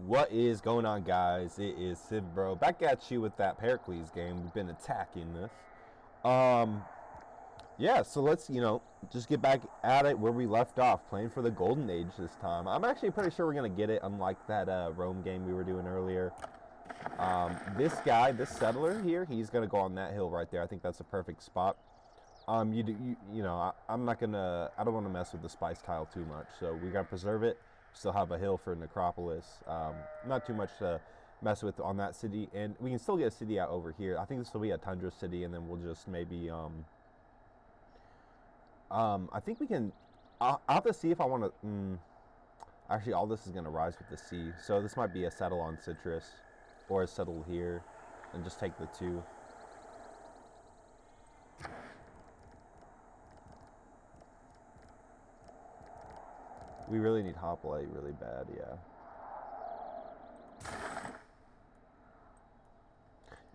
What is going on, guys? It is Civ Bro back at you with that Pericles game. We've been attacking this. Yeah, so let's, just get back at it where we left off, playing for the Golden Age this time. I'm actually pretty sure we're going to get it, unlike that Rome game we were doing earlier. This guy, this settler here, he's going to go on that hill right there. I think that's a perfect spot. I'm not going to, I don't want to mess with the spice tile too much, so we got to preserve it. Still have a hill for Necropolis. Not too much to mess with on that city, and we can still get a city out over here. I think this will be a tundra city, and then we'll just maybe I think we can. I'll have to see if I want to. Actually, all this is going to rise with the sea, so this might be a settle on citrus, or a settle here, and just take the two. We really need hoplite really bad, yeah.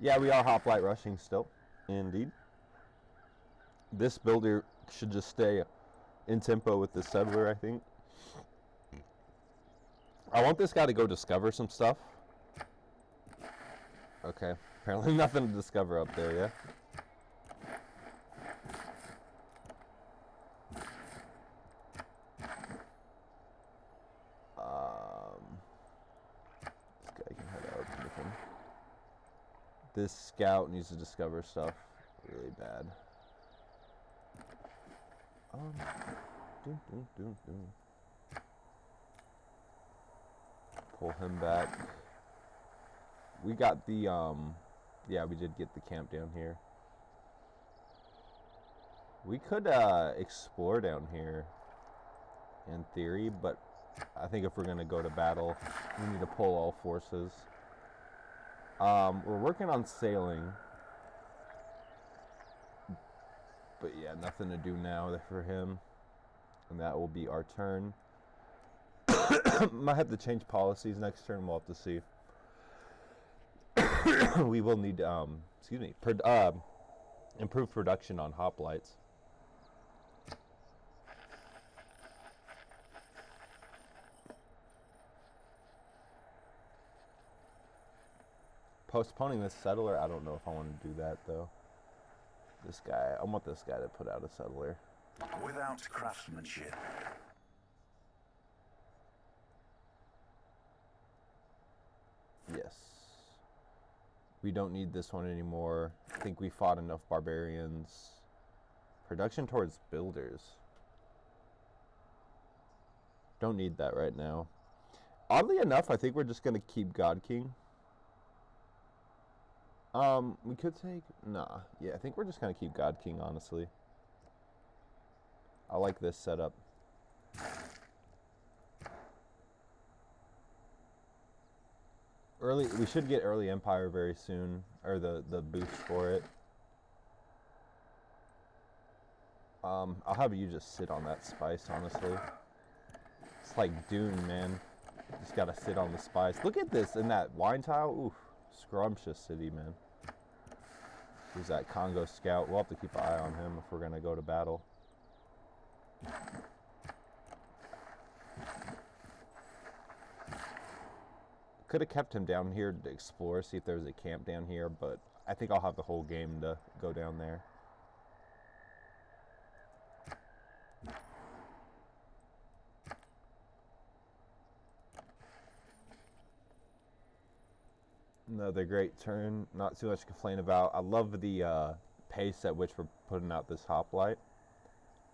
Yeah, we are hoplite rushing still, indeed. This builder should just stay in tempo with the settler, I think. I want this guy to go discover some stuff. Okay, apparently nothing to discover up there, yeah? This guy can head out with him. This scout needs to discover stuff really bad. Pull him back. We got the, yeah, we did get the camp down here. We could explore down here, in theory, but I think if we're going to go to battle, we need to pull all forces. We're working on sailing. But yeah, nothing to do now for him. And that will be our turn. Might have to change policies next turn. We'll have to see. We will need, improve production on hoplites. Postponing this settler, I don't know if I want to do that, though. This guy, I want this guy to put out a settler. Without craftsmanship. Yes. We don't need this one anymore. I think we fought enough barbarians. Production towards builders. Don't need that right now. Oddly enough, I think we're just going to keep God King. We could take... Nah. Yeah, I think we're just going to keep God King, honestly. I like this setup. We should get early Empire very soon. Or the boost for it. I'll have you just sit on that spice, honestly. It's like Dune, man. Just gotta sit on the spice. Look at this in that wine tile. Oof. Scrumptious city, man. Who's that Kongo scout? We'll have to keep an eye on him if we're going to go to battle. Could have kept him down here to explore, see if there's a camp down here, but I think I'll have the whole game to go down there. Another great turn, not too much to complain about. I love the pace at which we're putting out this hoplite.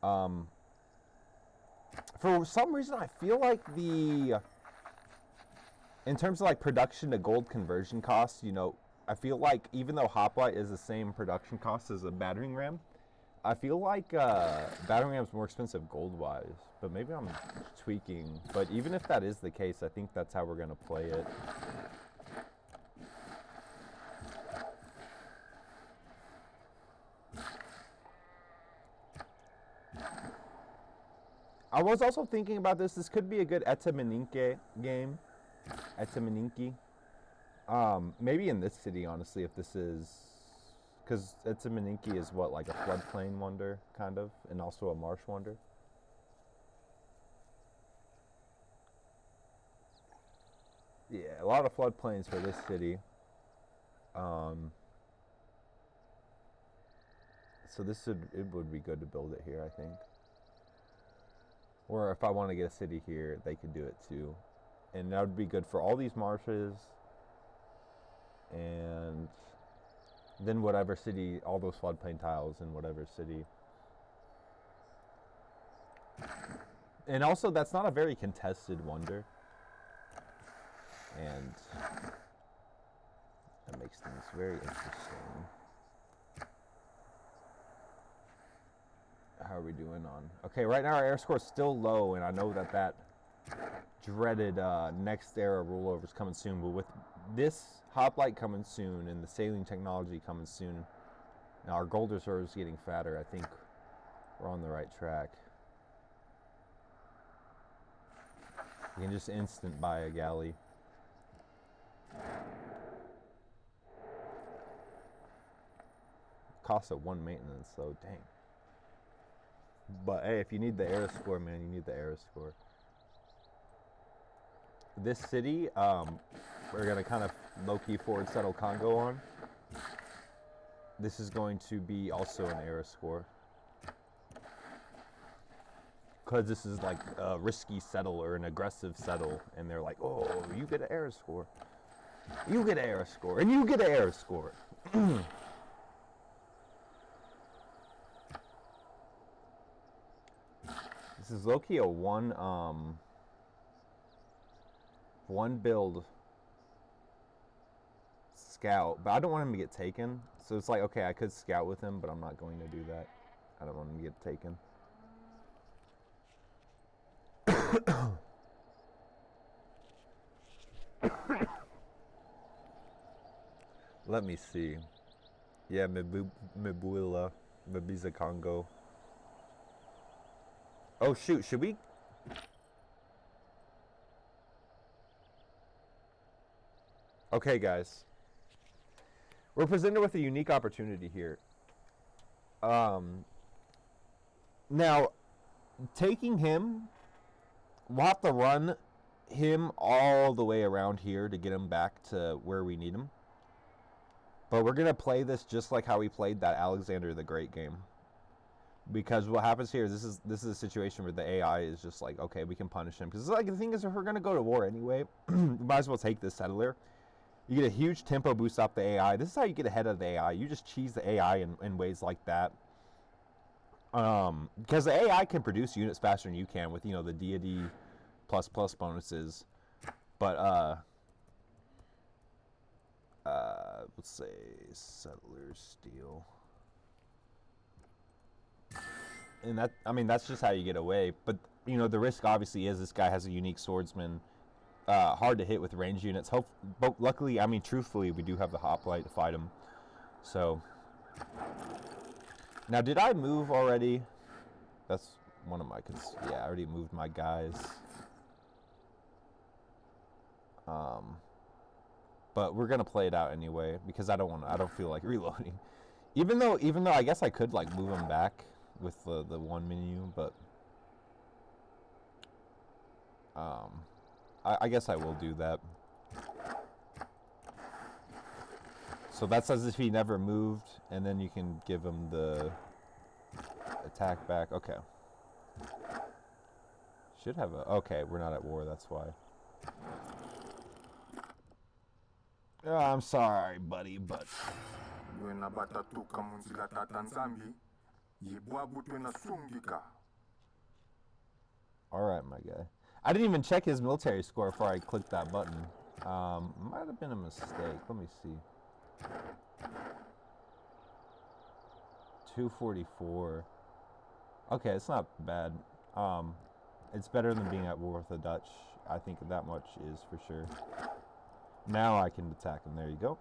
For some reason, I feel like in terms of like production to gold conversion costs, I feel like even though hoplite is the same production cost as a battering ram, I feel like battering ram's more expensive gold-wise. But maybe I'm tweaking. But even if that is the case, I think that's how we're going to play it. I was also thinking about this. This could be a good Etameninke game. Etameninke. Maybe in this city, honestly, if this is... Because Etameninke is what, like a floodplain wonder, kind of? And also a marsh wonder? Yeah, a lot of floodplains for this city. So it would be good to build it here, I think. Or if I want to get a city here, they could do it too. And that would be good for all these marshes. And then whatever city, all those floodplain tiles in whatever city. And also, that's not a very contested wonder. And that makes things very interesting. How are we doing on? Okay, right now our air score is still low, and I know that dreaded next era rollover is coming soon. But with this hoplite coming soon and the sailing technology coming soon, now our gold reserves getting fatter. I think we're on the right track. You can just instant buy a galley. Cost of 1 maintenance, though. Dang. But hey, if you need the air score, man, you need the air score. This city, we're gonna kind of low-key forward settle Kongo on. This is going to be also an air score. Because this is like a risky settle or an aggressive settle, and they're like, oh, you get an air score. You get an air score, and you get an air score. This is low-key a one build scout, but I don't want him to get taken. So it's like, okay, I could scout with him, but I'm not going to do that. I don't want him to get taken. Let me see. Yeah, Mibula, Mibiza Kongo. Oh shoot, should we? Okay, guys. We're presented with a unique opportunity here. Now, taking him, we'll have to run him all the way around here to get him back to where we need him. But we're going to play this just like how we played that Alexander the Great game. Because what happens here is this is a situation where the AI is just like, okay, we can punish him. Because like the thing is, if we're going to go to war anyway, we might as well take this settler. You get a huge tempo boost off the AI. This is how you get ahead of the AI. You just cheese the AI in ways like that. Because the AI can produce units faster than you can with, you know, the Deity plus bonuses. But, let's say settler steel. And that, I mean, that's just how you get away. But, you know, the risk obviously is this guy has a unique swordsman. Hard to hit with range units. But luckily, I mean, truthfully, we do have the hoplite to fight him. So, now did I move already? That's one of my, yeah, I already moved my guys. But we're gonna play it out anyway because I don't feel like reloading. Even though I guess I could like move them back with the one menu, but I guess I will do that. So that's as if he never moved, and then you can give him the attack back. Okay. Should have a... Okay, we're not at war, that's why. Oh, I'm sorry, buddy, but... Alright, my guy. I didn't even check his military score before I clicked that button. Might have been a mistake. Let me see. 244. Okay, it's not bad. It's better than being at war with the Dutch. I think that much is for sure. Now I can attack him. There you go.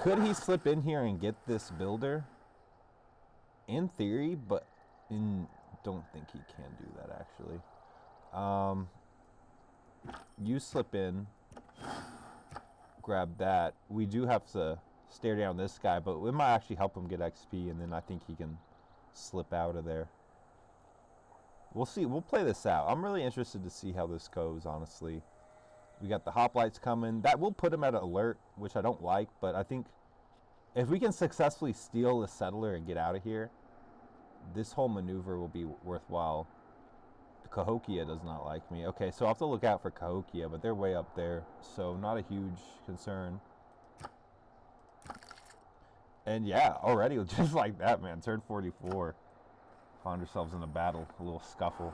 Could he slip in here and get this builder? In theory, but don't think he can do that actually. You slip in, grab that. We do have to stare down this guy, but we might actually help him get XP, and then I think he can slip out of there. We'll see. We'll play this out. I'm really interested to see how this goes, honestly. We got the hoplites coming. That will put him at alert, which I don't like, but I think if we can successfully steal the settler and get out of here, this whole maneuver will be worthwhile. Cahokia does not like me. Okay, so I'll have to look out for Cahokia, but they're way up there, so not a huge concern. And yeah, already, just like that, man, turn 44. Found ourselves in a battle, a little scuffle.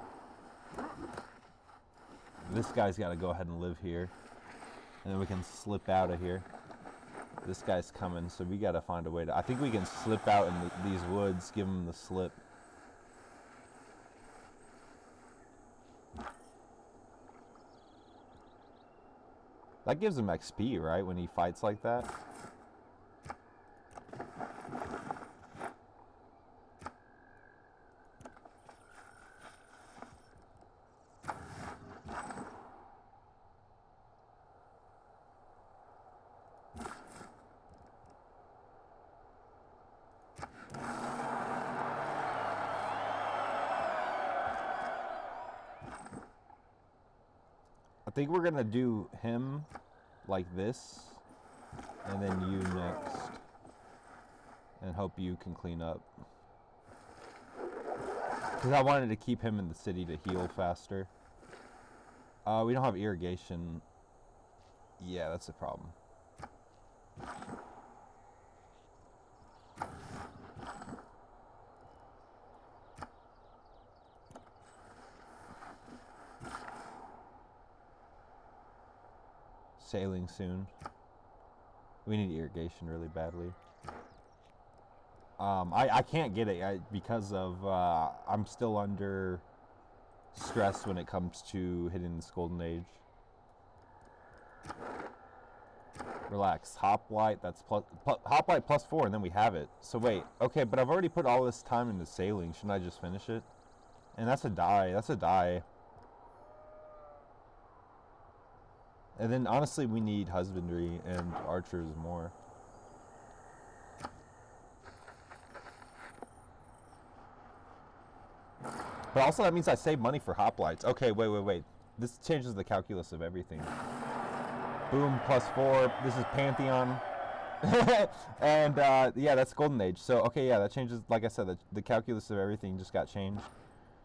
This guy's got to go ahead and live here, and then we can slip out of here. This guy's coming, so we got to find a way to... I think we can slip out in these woods, give him the slip. That gives him XP, right, when he fights like that? I think we're gonna do him like this, and then you next, and hope you can clean up. Because I wanted to keep him in the city to heal faster. We don't have irrigation. Yeah, that's a problem. Sailing soon. We need irrigation really badly. I can't get it because of I'm still under stress when it comes to hitting this golden age. Relax. Hoplite, that's Hoplite +4, and then we have it. So wait, okay, but I've already put all this time into sailing. Shouldn't I just finish it? And that's a die. That's a die. And then, honestly, we need husbandry and archers more. But also, that means I save money for hoplites. Okay, wait. This changes the calculus of everything. Boom, +4. This is Pantheon. And, yeah, that's Golden Age. So, okay, yeah, that changes, like I said, the calculus of everything just got changed.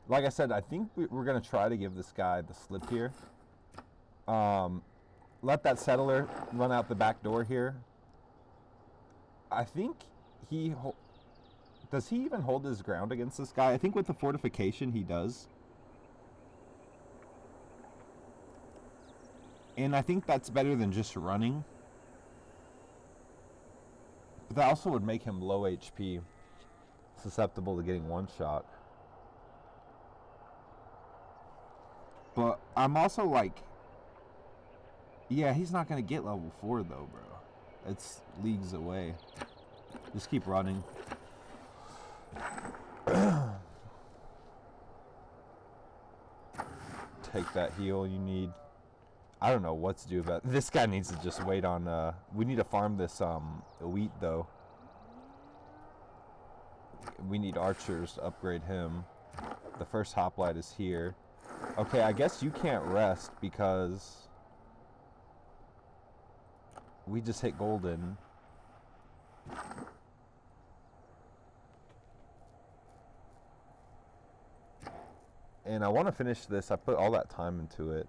Like I said, I think we're going to try to give this guy the slip here. Let that settler run out the back door here. I think does he even hold his ground against this guy? I think with the fortification he does. And I think that's better than just running. But that also would make him low HP, susceptible to getting one shot. But I'm also like, yeah, he's not going to get level 4 though, bro. It's leagues away. Just keep running. Take that heal you need. I don't know what to do about it. This guy needs to just wait on, we need to farm this wheat though. We need archers to upgrade him. The first hoplite is here. Okay, I guess you can't rest because we just hit golden. And I want to finish this. I put all that time into it.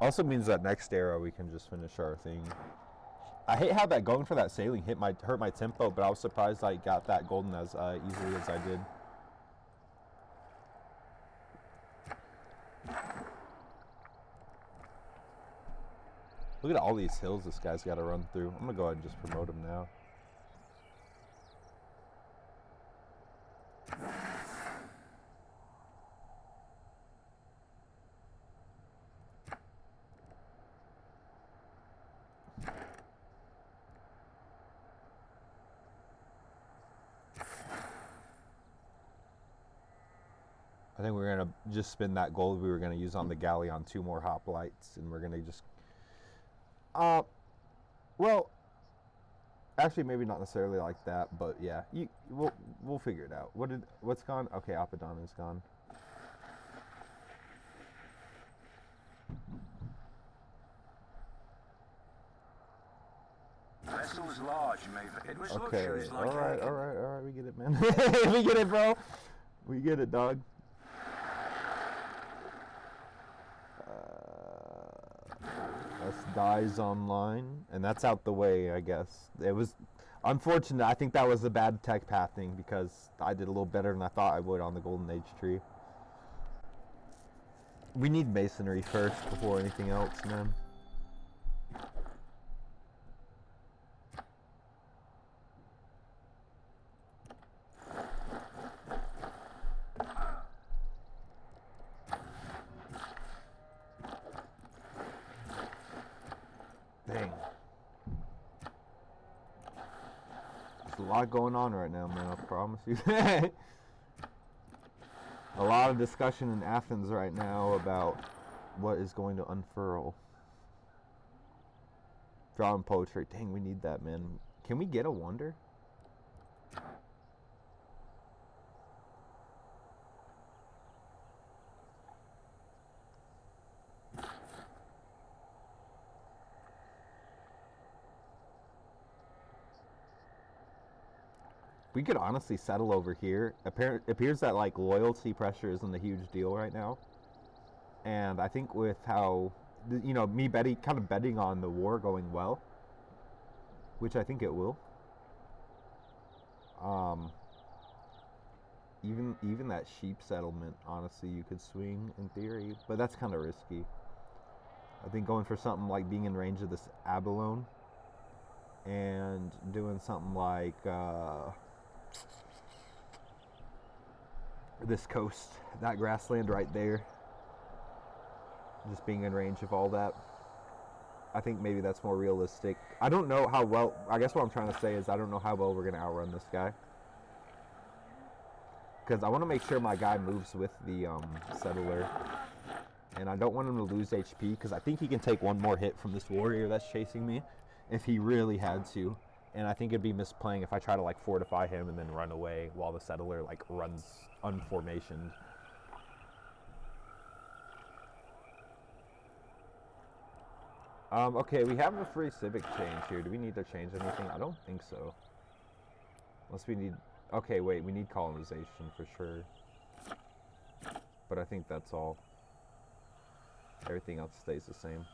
Also means that next era we can just finish our thing. I hate how that going for that sailing hurt my tempo, but I was surprised I got that golden as easily as I did. Look at all these hills this guy's got to run through. I'm going to go ahead and just promote him now. I think we're going to just spend that gold we were going to use on the galley on 2 more hoplites, and we're going to just... well, actually, maybe not necessarily like that, but yeah, we'll figure it out. What's gone? Okay, Apollon is gone. Vessel was large, mate. It was Okay, luxuries like alright, we get it, man. We get it, bro. We get it, dog. That's dies online, and that's out the way, I guess. It was unfortunate. I think that was a bad tech path thing because I did a little better than I thought I would on the Golden Age tree. We need masonry first before anything else, man. Dang. There's a lot going on right now, man, I promise you. A lot of discussion in Athens right now about what is going to unfurl. Drawing poetry. Dang, we need that, man. Can we get a wonder? We could honestly settle over here. It appears that like loyalty pressure isn't a huge deal right now, and I think with how, you know, me kind of betting on the war going well, which I think it will. Even that sheep settlement, honestly, you could swing in theory, but that's kind of risky. I think going for something like being in range of this abalone and doing something like this coast, that grassland right there, just being in range of all that. I think maybe that's more realistic. I don't know how well, I guess what I'm trying to say is I don't know how well we're going to outrun this guy. Because I want to make sure my guy moves with the settler. And I don't want him to lose HP because I think he can take one more hit from this warrior that's chasing me if he really had to. And I think it'd be misplaying if I try to like fortify him and then run away while the settler like runs unformationed. Okay, we have a free civic change here. Do we need to change anything? I don't think so. Unless we need... Okay, wait, we need colonization for sure. But I think that's all. Everything else stays the same.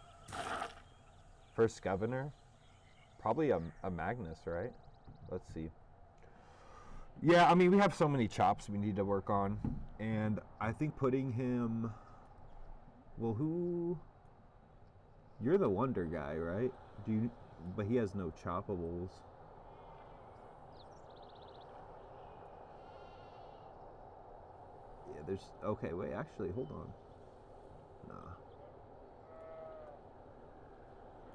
First governor? Probably a Magnus, right? Let's see. Yeah, I mean, we have so many chops we need to work on. And I think putting him... Well, who... You're the wonder guy, right? But he has no choppables. Yeah, there's... Okay, wait, actually, hold on. Nah.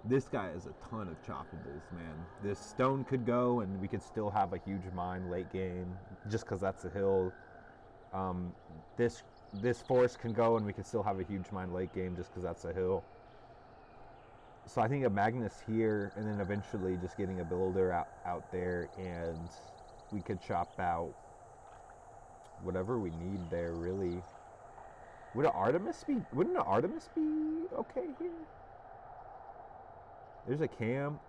This guy has a ton of choppables, man. This stone could go, and we could still have a huge mine late game, just because that's a hill. This forest can go, and we could still have a huge mine late game, just because that's a hill. So I think a Magnus here, and then eventually just getting a builder out there, and we could chop out whatever we need there, really. Wouldn't an Artemis be okay here? There's a camp.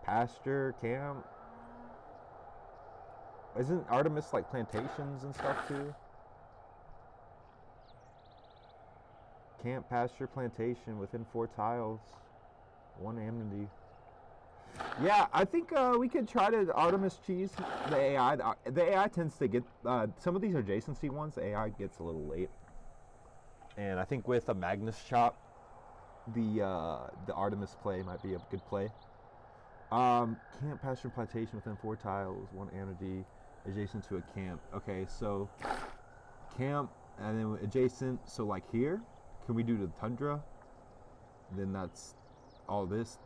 Pasture, camp. Isn't Artemis like plantations and stuff too? Camp, pasture, plantation within 4 tiles. 1 amenity. Yeah, I think we could try to Artemis cheese the AI. The AI tends to get some of these adjacency ones. The AI gets a little late, and I think with a Magnus chop, the Artemis play might be a good play. Camp, pasture, plantation within 4 tiles. 1 amenity adjacent to a camp. Okay, so camp and then adjacent. So like here. Can we do the tundra? Then that's all this.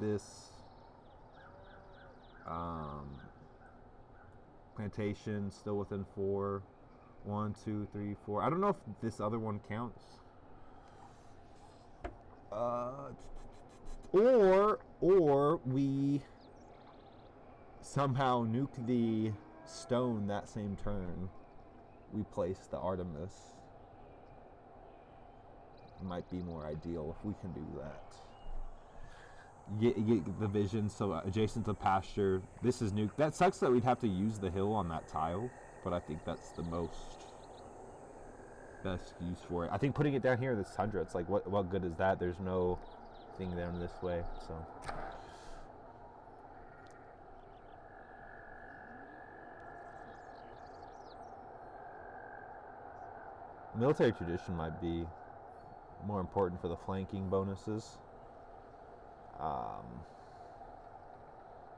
Plantation still within 4. 1, 2, 3, 4. I don't know if this other one counts. Or we somehow nuke the stone that same turn. We place the Artemis. Might be more ideal if we can do that. You get the vision, so adjacent to pasture. This is new. That sucks that we'd have to use the hill on that tile, but I think that's the best use for it. I think putting it down here in this tundra, it's like, what good is that? There's no thing down this way, so. Military tradition might be more important for the flanking bonuses.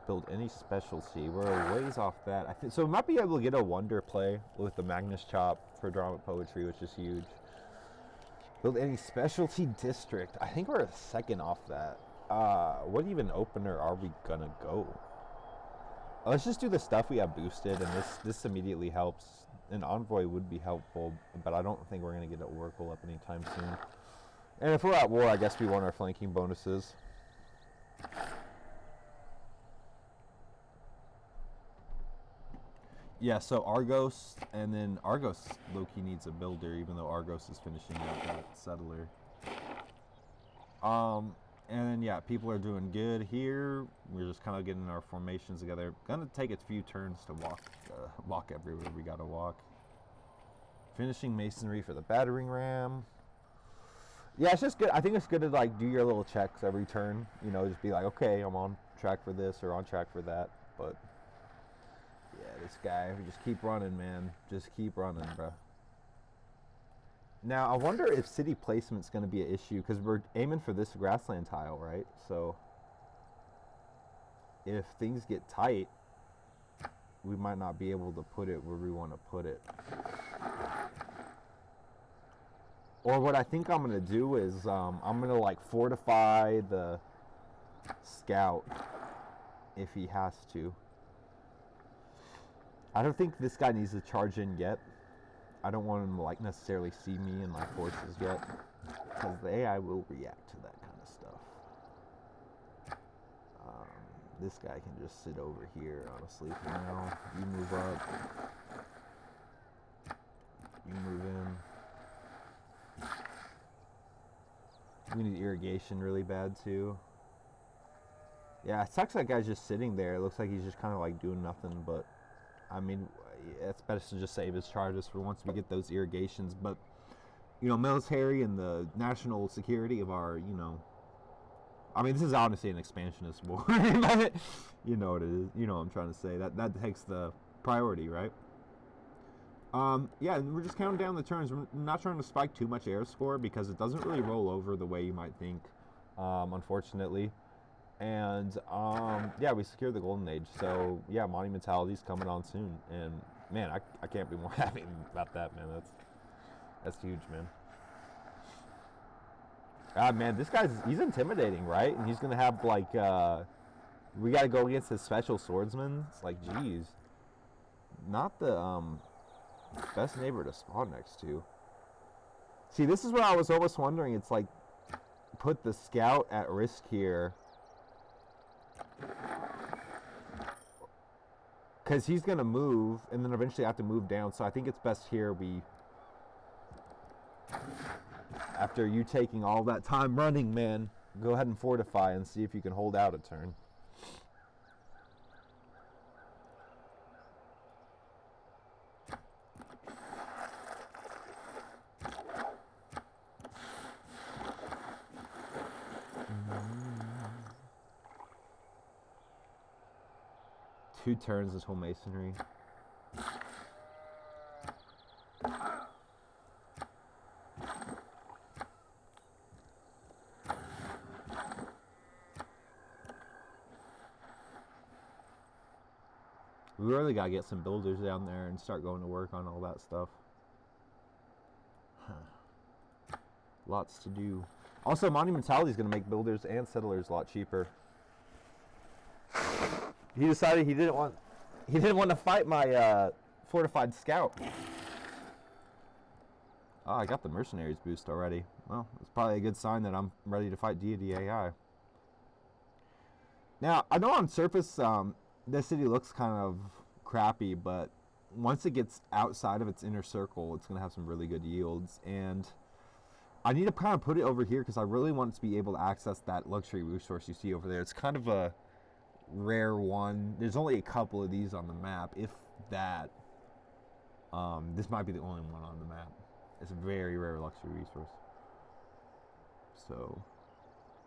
Build any specialty. We're a ways off that. I think so. We might be able to get a wonder play with the Magnus Chop for drama poetry, which is huge. Build any specialty district. I think we're a second off that. What even opener are we gonna go? Let's just do the stuff we have boosted, and this immediately helps. An envoy would be helpful, but I don't think we're gonna get an oracle up anytime soon. And if we're at war, I guess we want our flanking bonuses. Yeah, so Argos, and then Argos low-key needs a builder, even though Argos is finishing out that settler. And then, yeah, people are doing good here. We're just kind of getting our formations together. Gonna take a few turns to walk everywhere we gotta walk. Finishing masonry for the battering ram. Yeah, it's just good. I think it's good to, like, do your little checks every turn. You know, just be like, okay, I'm on track for this or on track for that. But yeah, this guy, we just keep running, man. Just keep running, bro. Now, I wonder if city placement's going to be an issue, because we're aiming for this grassland tile, right? So if things get tight, we might not be able to put it where we want to put it. Or what I think I'm going to do is I'm going to, like, fortify the scout if he has to. I don't think this guy needs to charge in yet. I don't want him to, like, necessarily see me and my forces yet, because the AI will react to that kind of stuff. This guy can just sit over here, honestly, for now. You move up. You move in. We need irrigation really bad, too. Yeah, it sucks that guy's just sitting there. It looks like he's just kind of, like, doing nothing, but I mean, it's best to just save his charges for once we get those irrigations. But, you know, military and the national security of our, you know, I mean, this is honestly an expansionist war. You know what it is. You know what I'm trying to say. That takes the priority, right? Yeah, and we're just counting down the turns. We're not trying to spike too much air score because it doesn't really roll over the way you might think, unfortunately. And yeah, we secured the golden age, so yeah, monumentality's coming on soon, and man, I can't be more happy about that, man. That's huge, man. God, man, this he's intimidating, right? And he's gonna have, like, we gotta go against his special swordsman. It's like, geez, not the best neighbor to spawn next to. See, this is what I was always wondering. It's like, put the scout at risk here, because he's going to move, and then eventually have to move down. So I think it's best here we, after you taking all that time running, man, go ahead and fortify and see if you can hold out a turn. Two turns until masonry. We really gotta get some builders down there and start going to work on all that stuff. Lots to do. Also, monumentality is gonna make builders and settlers a lot cheaper. He decided he didn't want to fight my fortified scout. Oh, I got the mercenaries boost already. Well, it's probably a good sign that I'm ready to fight Deity AI. Now, I know on surface, this city looks kind of crappy, but once it gets outside of its inner circle, it's going to have some really good yields. And I need to kind of put it over here because I really want to be able to access that luxury resource you see over there. It's kind of a rare one. There's only a couple of these on the map, if that. This might be the only one on the map. It's a very rare luxury resource. So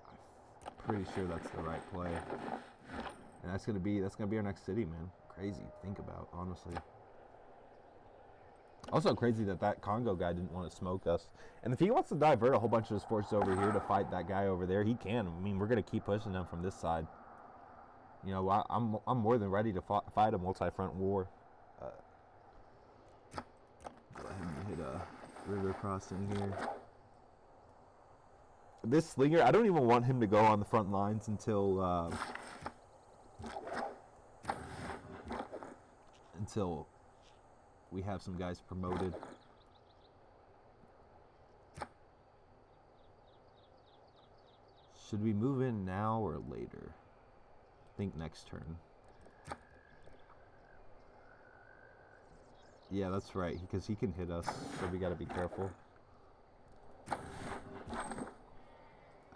I'm pretty sure that's the right play. And that's gonna be our next city, man. Crazy to think about, honestly. Also crazy that Kongo guy didn't want to smoke us. And if he wants to divert a whole bunch of his forces over here to fight that guy over there, he can. I mean, we're gonna keep pushing him from this side. You know, I'm more than ready to fight a multi-front war. Go ahead and hit a river crossing here. This slinger, I don't even want him to go on the front lines until we have some guys promoted. Should we move in now or later? I think next turn. Yeah, that's right, because he can hit us, so we gotta be careful.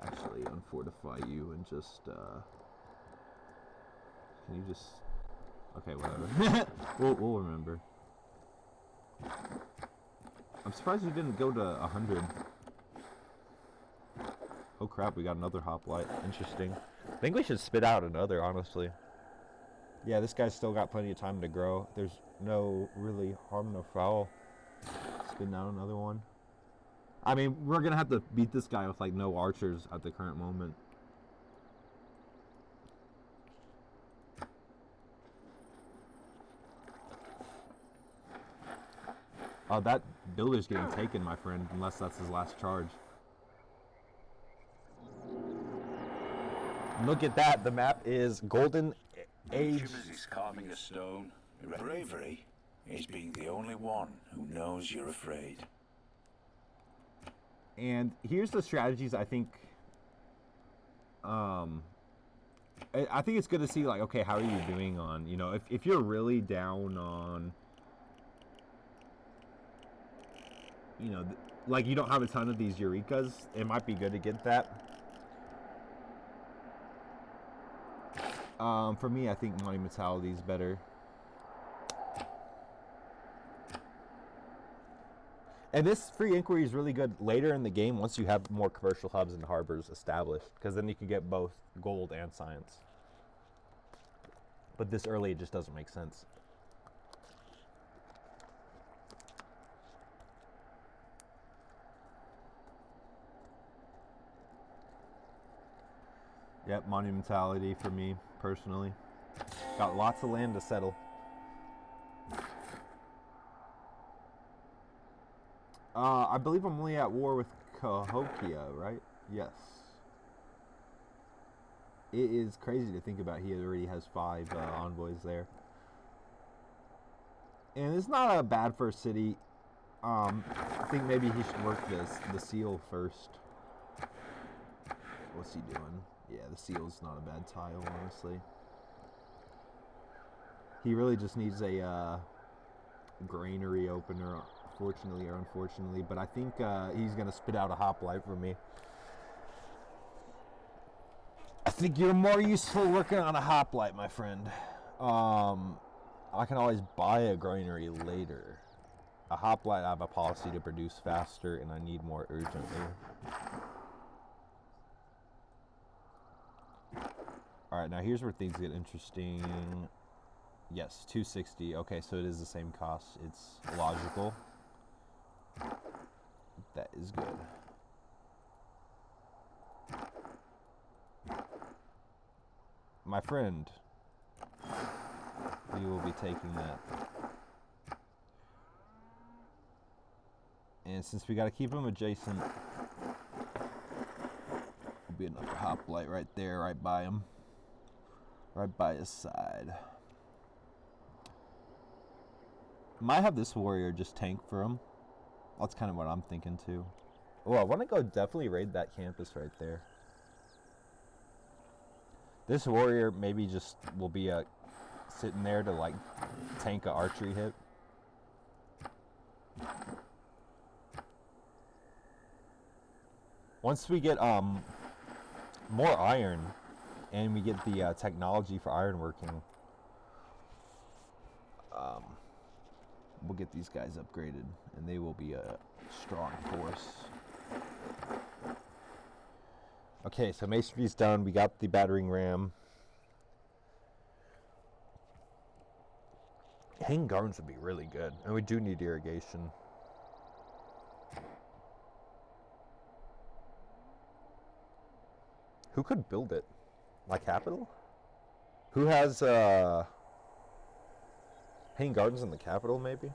Actually, unfortify you and just, can you just... Okay, whatever. we'll remember. I'm surprised you didn't go to 100. Oh crap, we got another hoplite. Interesting. I think we should spit out another, honestly. Yeah, this guy's still got plenty of time to grow. There's no really harm, no foul. Spitting out another one. I mean, we're gonna have to beat this guy with like no archers at the current moment. Oh, that builder's getting taken, my friend, unless that's his last charge. Look at that. The map is Golden Age. You're busy carving a stone. Bravery is being the only one who knows you're afraid. And here's the strategies I think. I think it's good to see, like, okay, how are you doing on, you know, if you're really down on, you know, like you don't have a ton of these Eurekas, it might be good to get that. For me, I think monumentality is better. And this free inquiry is really good later in the game once you have more commercial hubs and harbors established, because then you can get both gold and science. But this early, it just doesn't make sense. Yep, monumentality for me, personally. Got lots of land to settle. I believe I'm only at war with Cahokia, right? Yes. It is crazy to think about. He already has 5 envoys there. And it's not a bad first city. I think maybe he should work the seal first. What's he doing? Yeah, the seal's not a bad tile, honestly. He really just needs a granary opener, fortunately or unfortunately. But I think he's going to spit out a hoplite for me. I think you're more useful working on a hoplite, my friend. I can always buy a granary later. A hoplite, I have a policy to produce faster, and I need more urgently. Alright, now here's where things get interesting. Yes, 260. Okay, so it is the same cost. It's logical. That is good. My friend, we will be taking that. And since we got to keep him adjacent, will be another hoplite right there, right by him. Right by his side. Might have this warrior just tank for him. That's kind of what I'm thinking too. Oh, I want to go definitely raid that campus right there. This warrior maybe just will be sitting there to like tank a archery hit. Once we get more iron, and we get the technology for iron working, we'll get these guys upgraded, and they will be a strong force. Okay, so masonry's done. We got the battering ram. Hanging gardens would be really good, and we do need irrigation. Who could build it? My capital? Who has hanging gardens in the capital, maybe?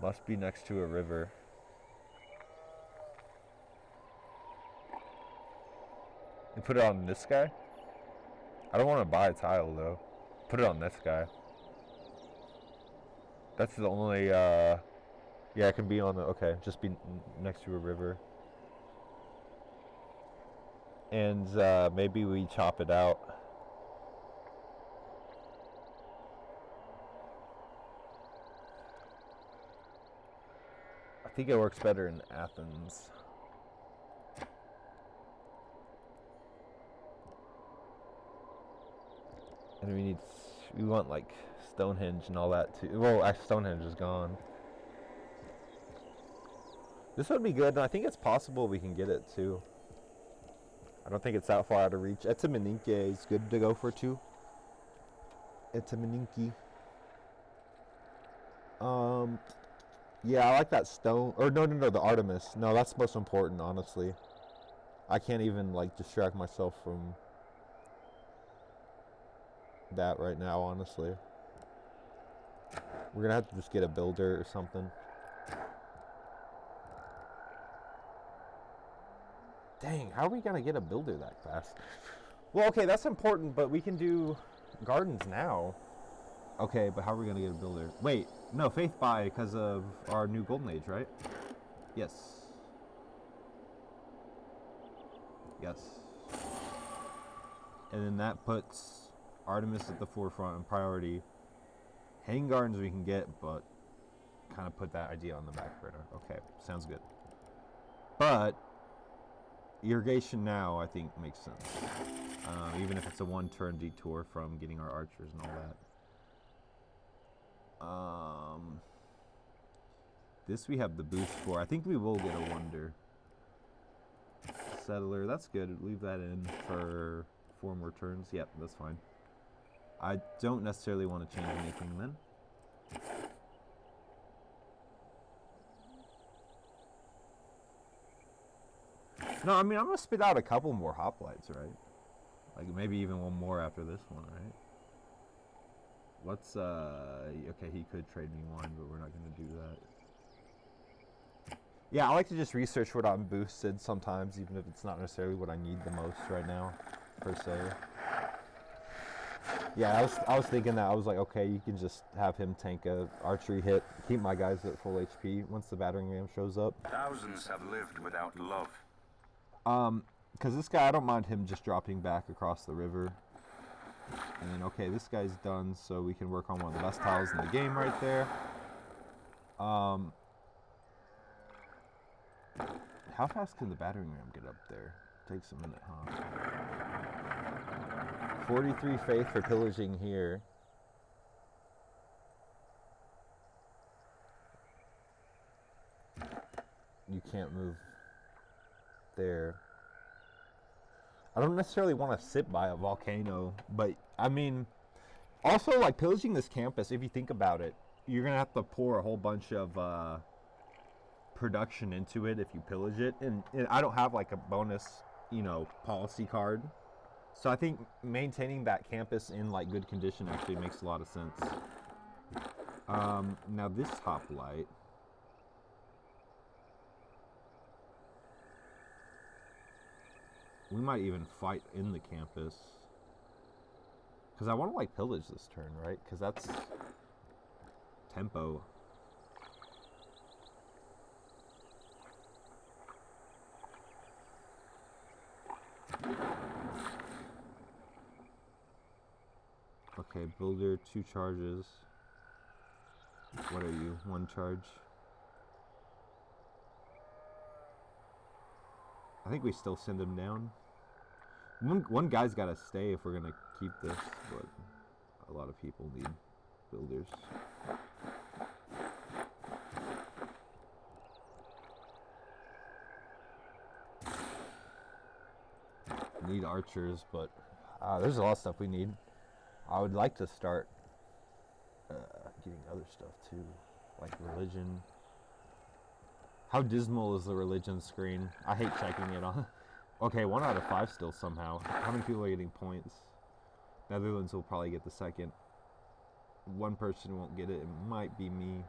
Must be next to a river. And put it on this guy? I don't want to buy a tile, though. Put it on this guy. That's the only, yeah, it can be on the, okay, just be next to a river. And maybe we chop it out. I think it works better in Athens. And we want like Stonehenge and all that too. Well, actually Stonehenge is gone. This would be good, and I think it's possible we can get it too. I don't think it's that far out of reach. Etaminike is good to go for too. Etaminike. Yeah, I like that stone. Or no, the Artemis. No, that's most important, honestly. I can't even like distract myself from that right now, honestly. We're gonna have to just get a builder or something. Dang, how are we gonna get a builder that fast? Well, okay, that's important, but we can do gardens now. Okay, but how are we gonna get a builder? Wait, no, faith buy because of our new golden age, right? Yes. Yes. And then that puts Artemis at the forefront in priority. Hanging gardens we can get, but kind of put that idea on the back burner. Okay, sounds good. But irrigation now, I think, makes sense. Even if it's a one-turn detour from getting our archers and all that. This we have the boost for. I think we will get a wonder. Settler, that's good. Leave that in for 4 more turns. Yep, that's fine. I don't necessarily want to change anything then. No, I mean, I'm going to spit out a couple more hoplites, right? Like, maybe even one more after this one, right? Let's, okay, he could trade me one, but we're not going to do that. Yeah, I like to just research what I'm boosted sometimes, even if it's not necessarily what I need the most right now, per se. Yeah, I was thinking that. I was like, okay, you can just have him tank a archery hit, keep my guys at full HP once the battering ram shows up. Thousands have lived without love. Because this guy, I don't mind him just dropping back across the river. And then, okay, this guy's done, so we can work on one of the best tiles in the game right there. How fast can the battering ram get up there? Takes a minute, huh? 43 faith for pillaging here. You can't move there. I don't necessarily want to sit by a volcano, but I mean, also like pillaging this campus, if you think about it, you're gonna have to pour a whole bunch of production into it if you pillage it, and I don't have like a bonus, you know, policy card, so I think maintaining that campus in like good condition actually makes a lot of sense. Now this hoplite, we might even fight in the campus, because I want to like pillage this turn, right? Because that's tempo. Okay, builder, 2 charges. What are you? 1 charge. I think we still send him down. One guy's got to stay if we're going to keep this, but a lot of people need builders. Need archers, but there's a lot of stuff we need. I would like to start getting other stuff too, like religion. How dismal is the religion screen? I hate checking it on. Okay, 1 out of 5 still somehow. How many people are getting points? Netherlands will probably get the second. One person won't get it. It might be me.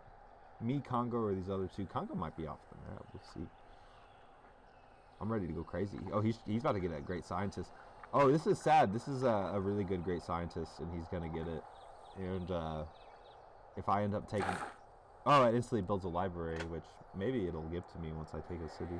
Me, Kongo, or these other two. Kongo might be off the map. We'll see. I'm ready to go crazy. Oh, he's about to get a great scientist. Oh, this is sad. This is a really good great scientist, and he's going to get it. And if I end up taking... Oh, it instantly builds a library, which maybe it'll give to me once I take a city.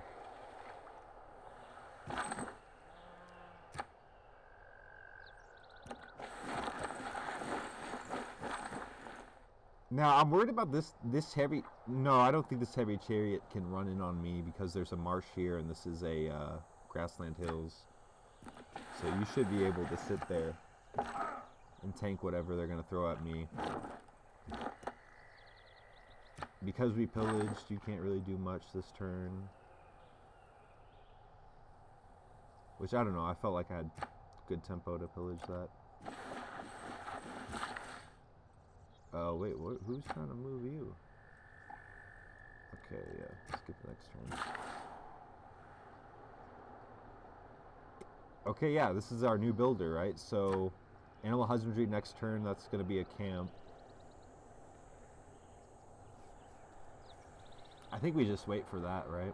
Now, I'm worried about this heavy... No, I don't think this heavy chariot can run in on me because there's a marsh here and this is a grassland hills. So you should be able to sit there and tank whatever they're going to throw at me. Because we pillaged, you can't really do much this turn. Which, I don't know, I felt like I had good tempo to pillage that. Oh, wait, who's trying to move you? Okay, yeah, skip the next turn. Okay, yeah, this is our new builder, right? So, animal husbandry next turn, that's going to be a camp. I think we just wait for that, right?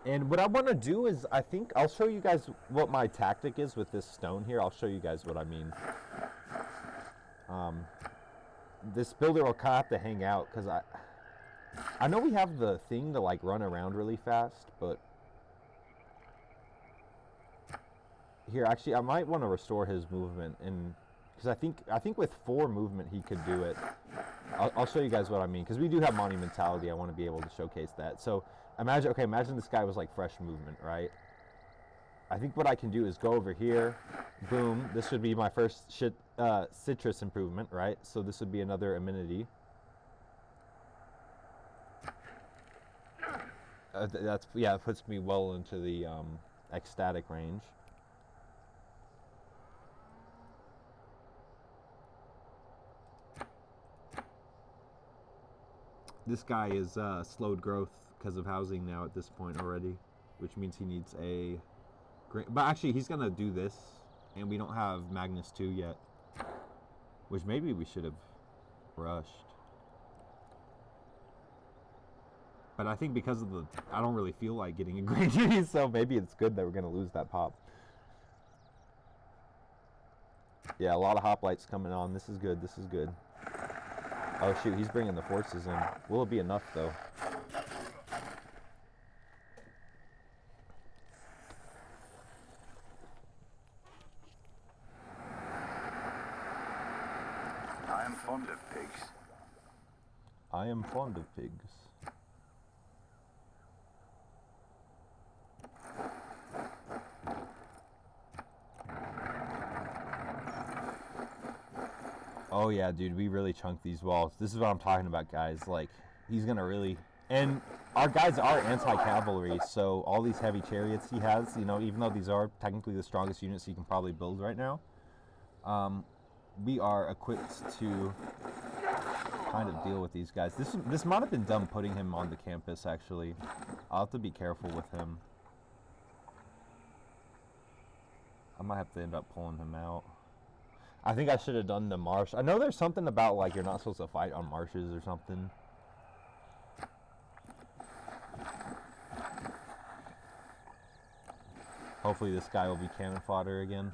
And what I want to do is, I think I'll show you guys what my tactic is with this stone here. I'll show you guys what I mean. This builder will kind of have to hang out because I know we have the thing to like run around really fast, but here actually I might want to restore his movement, and because I think with 4 movement he could do it. I'll show you guys what I mean because we do have monumentality. I want to be able to showcase that. So imagine this guy was like fresh movement, right? I think what I can do is go over here, boom. This would be my first citrus improvement, right? So this would be another amenity. It puts me well into the ecstatic range. This guy is slowed growth because of housing now at this point already, which means he needs a great... But actually, he's going to do this, and we don't have Magnus 2 yet, which maybe we should have rushed. But I think because of I don't really feel like getting a great Deity, so maybe it's good that we're going to lose that pop. Yeah, a lot of hoplites coming on. This is good. This is good. Oh shoot, he's bringing the forces in. Will it be enough though? I am fond of pigs. I am fond of pigs. Oh yeah, dude, we really chunked these walls. This is what I'm talking about, guys. Like, he's gonna really... And our guys are anti-cavalry, so all these heavy chariots he has, you know, even though these are technically the strongest units he can probably build right now, we are equipped to kind of deal with these guys. This might have been dumb putting him on the campus, actually. I'll have to be careful with him. I might have to end up pulling him out. I think I should have done the marsh. I know there's something about, like, you're not supposed to fight on marshes or something. Hopefully this guy will be cannon fodder again.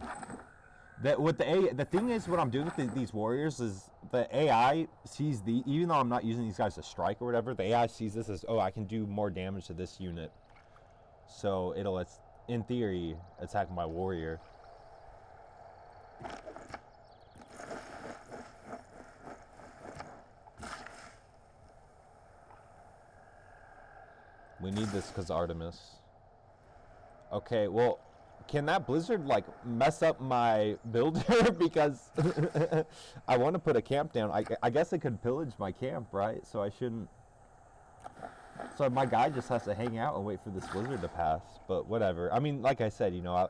The thing is, what I'm doing with these warriors is the AI sees even though I'm not using these guys to strike or whatever, the AI sees this as, oh, I can do more damage to this unit. So it'll, in theory, attack my warrior. We need this because Artemis. Okay, well, can that blizzard, like, mess up my builder? Because I want to put a camp down. I guess it could pillage my camp, right? So I shouldn't... So my guy just has to hang out and wait for this blizzard to pass. But whatever. I mean, like I said, you know,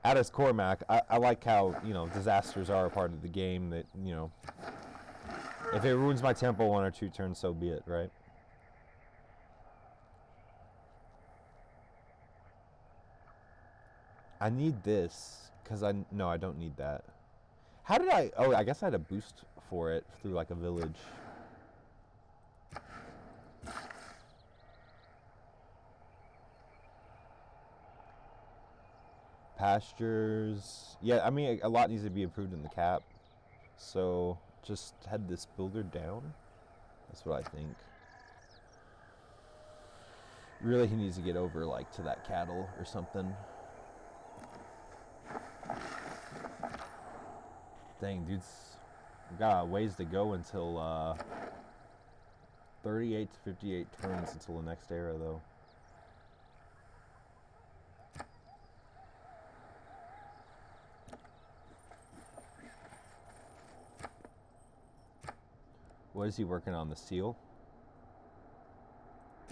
at its core, Mac, I like how, you know, disasters are a part of the game that, you know... If it ruins my tempo 1 or 2 turns, so be it, right? I need this, because no, I don't need that. How did oh, I guess I had a boost for it through like a village. Pastures. Yeah, I mean, a lot needs to be improved in the cap. So, just head this builder down. That's what I think. Really, he needs to get over, like, to that cattle or something. Dang, dude's got a ways to go until 38 to 58 turns until the next era, though. What is he working on? The seal?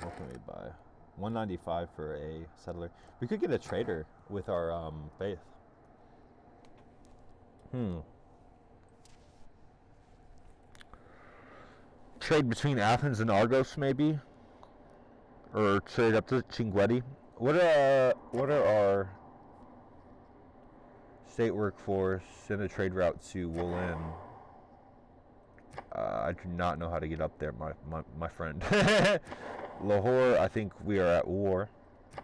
What can we buy? 195 for a settler. We could get a trader with our faith. Trade between Athens and Argos, maybe, or trade up to Chinguetti. What are our state workforce and a trade route to Woolen? I do not know how to get up there, my friend. Lahore, I think we are at war.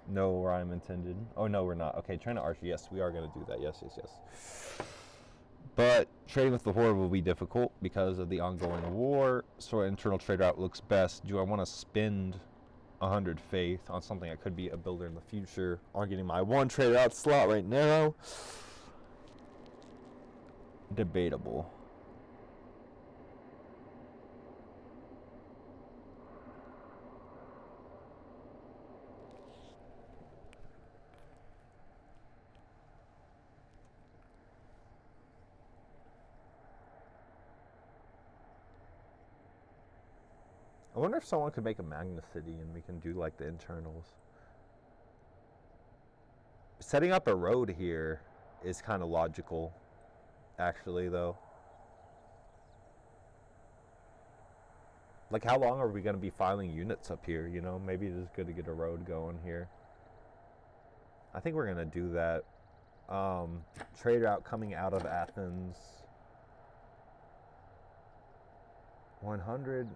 No, where I'm intended. Oh no, we're not. Okay, trying to arch. Yes, we are going to do that. Yes. But trading with Lahore will be difficult because of the ongoing war. So our internal trade route looks best. Do I want to spend 100 faith on something that could be a builder in the future, or getting my 1 trade route slot right now? Debatable. I wonder if someone could make a Magna City and we can do like the internals. Setting up a road here is kind of logical, actually, though. Like, how long are we going to be filing units up here, you know? Maybe it is good to get a road going here. I think we're going to do that. Trade route coming out of Athens. 100...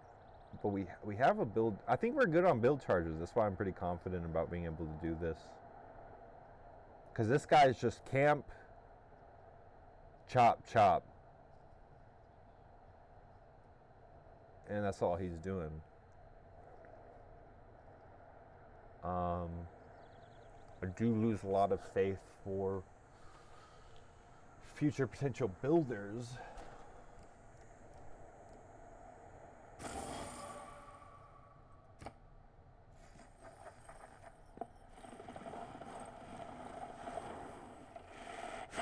But we have a build. I think we're good on build charges. That's why I'm pretty confident about being able to do this. Because this guy is just camp, chop, chop. And that's all he's doing. I do lose a lot of faith for future potential builders.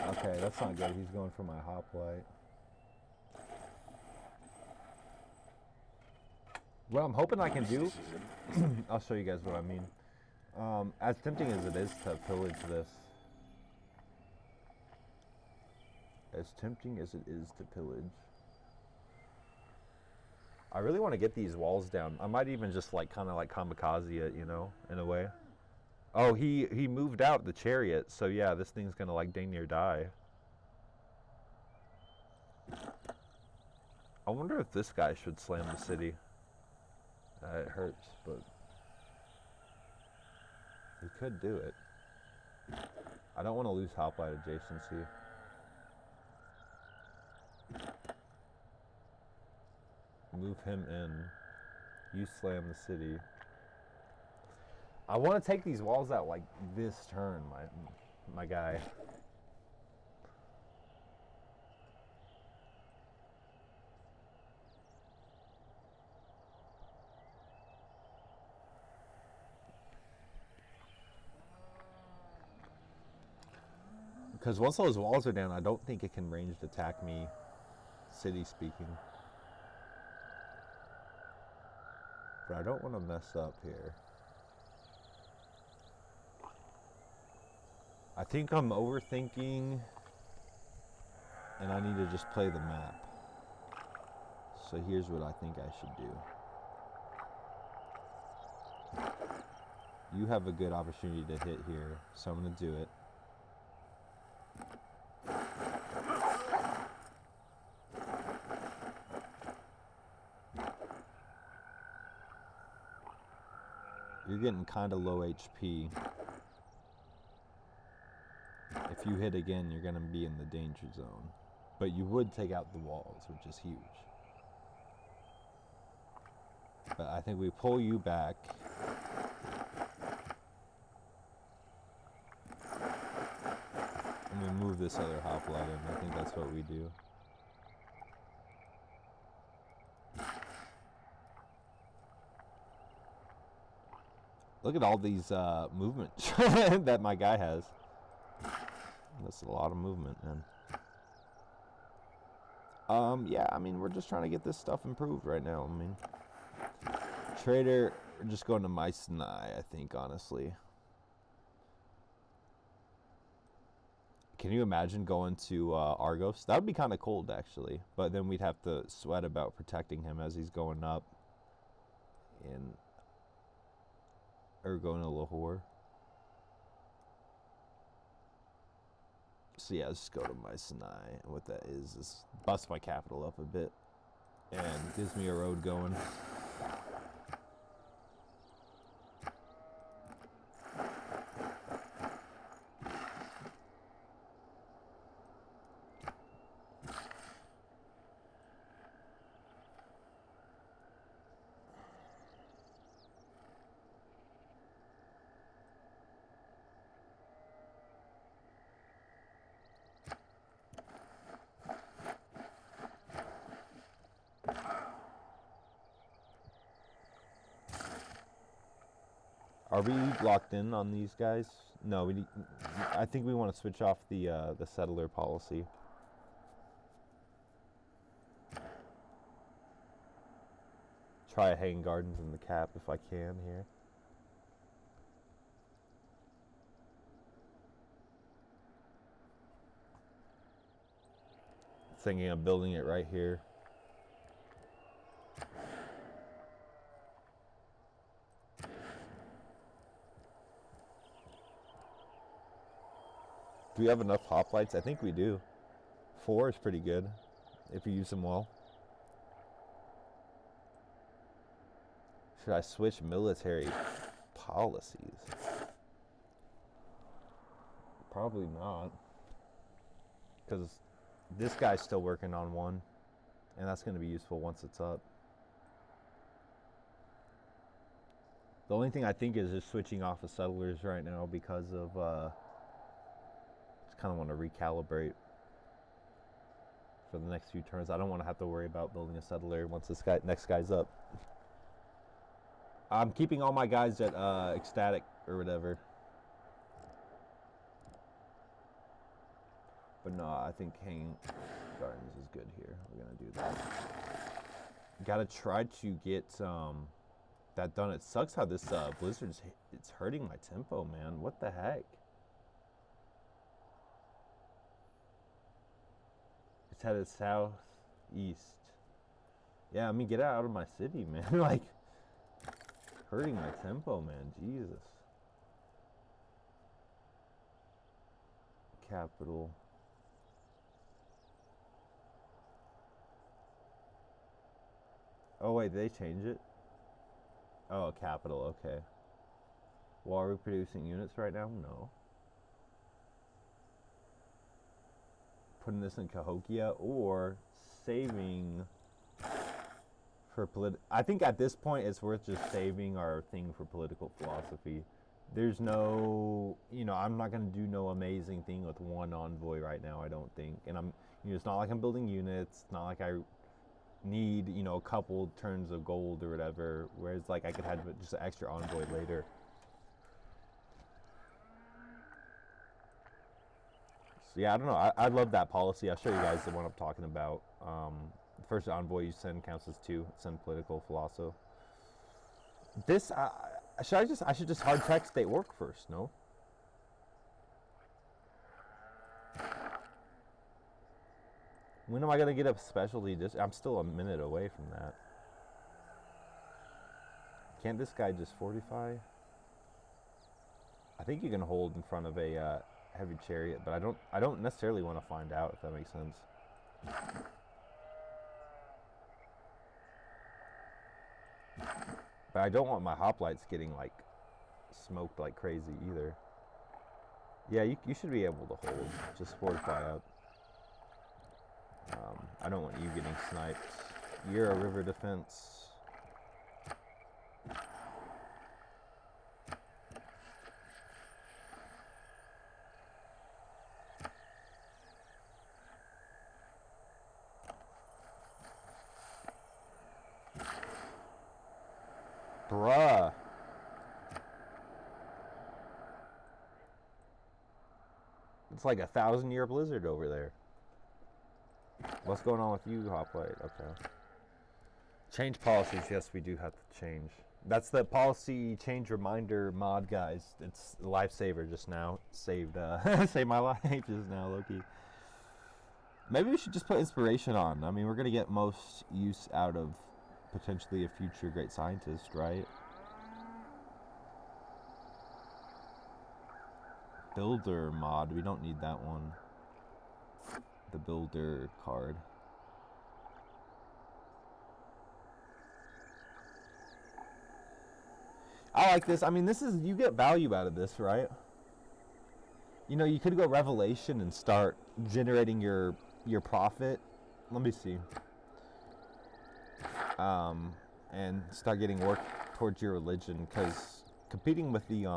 Okay, that's not good. He's going for my hoplite. What I'm hoping I can do, I'll show you guys what I mean. As tempting as it is to pillage this, I really want to get these walls down. I might even just like kind of like kamikaze it, you know, in a way. Oh, he moved out the chariot, so yeah, this thing's gonna like dang near die. I wonder if this guy should slam the city. It hurts, but he could do it. I don't want to lose hoplite adjacency. Move him in. You slam the city. I want to take these walls out like this turn, my guy. Because once those walls are down, I don't think it can ranged attack me, city speaking. But I don't want to mess up here. I think I'm overthinking, and I need to just play the map. So here's what I think I should do. You have a good opportunity to hit here, so I'm going to do it. You're getting kind of low HP. If you hit again, you're going to be in the danger zone. But you would take out the walls, which is huge. But I think we pull you back. And we move this other hoplite in. I think that's what we do. Look at all these movements that my guy has. That's a lot of movement, man. Yeah, I mean, we're just trying to get this stuff improved right now. I mean, trader, we're just going to Mycenae, I think, honestly. Can you imagine going to Argos? That would be kind of cold, actually. But then we'd have to sweat about protecting him as he's going up. Or going to Lahore. So yeah, let's just go to Mycenae. And what that is bust my capital up a bit. And gives me a road going. Are we locked in on these guys? No, I think we want to switch off the settler policy. Try a hanging gardens in the cap if I can here. Thinking of building it right here. Do we have enough hoplites? I think we do. 4 is pretty good if you use them well. Should I switch military policies? Probably not. Because this guy's still working on one. And that's going to be useful once it's up. The only thing I think is just switching off the settlers right now because of... kind of want to recalibrate for the next few turns. I don't want to have to worry about building a settler once this next guy's up. I'm keeping all my guys at ecstatic or whatever. But no, I think hanging gardens is good here. We're gonna do that. Gotta try to get that done. It sucks how this blizzard's it's hurting my tempo, man. What the heck? It's headed southeast. Yeah, I mean, get out of my city, man. Like, hurting my tempo, man. Jesus. Capital. Oh, wait, did they change it? Oh, capital, okay. Well, are we producing units right now? No. Putting this in Cahokia or saving for I think at this point it's worth just saving our thing for political philosophy. There's no, I'm not going to do no amazing thing with one envoy right now, I don't think. And it's not like I'm building units. It's not like I need, a couple turns of gold or whatever. Whereas, like, I could have just an extra envoy later. Yeah, I don't know. I love that policy. I'll show you guys the one I'm talking about. The first envoy you send counts as 2. Send political philosophy. This, I should just hard text state work first, no? When am I going to get a specialty? I'm still a minute away from that. Can't this guy just fortify? I think you can hold in front of a heavy chariot, but I don't necessarily want to find out, if that makes sense. But I don't want my hoplites getting like smoked like crazy either. Yeah, you should be able to hold. Just fortify up. I don't want you getting sniped. You're a river defense. Bruh. It's like a 1,000-year blizzard over there. What's going on with you, Hoplite? Okay. Change policies. Yes, we do have to change. That's the policy change reminder mod, guys. It's a lifesaver just now. Saved saved my life just now, Loki. Maybe we should just put inspiration on. I mean, we're gonna get most use out of potentially a future great scientist, right? Builder mod. We don't need that one. The builder card. I like this. I mean, this is, you get value out of this, right? You know, you could go revelation and start generating your profit. Let me see. And start getting work towards your religion, because competing with the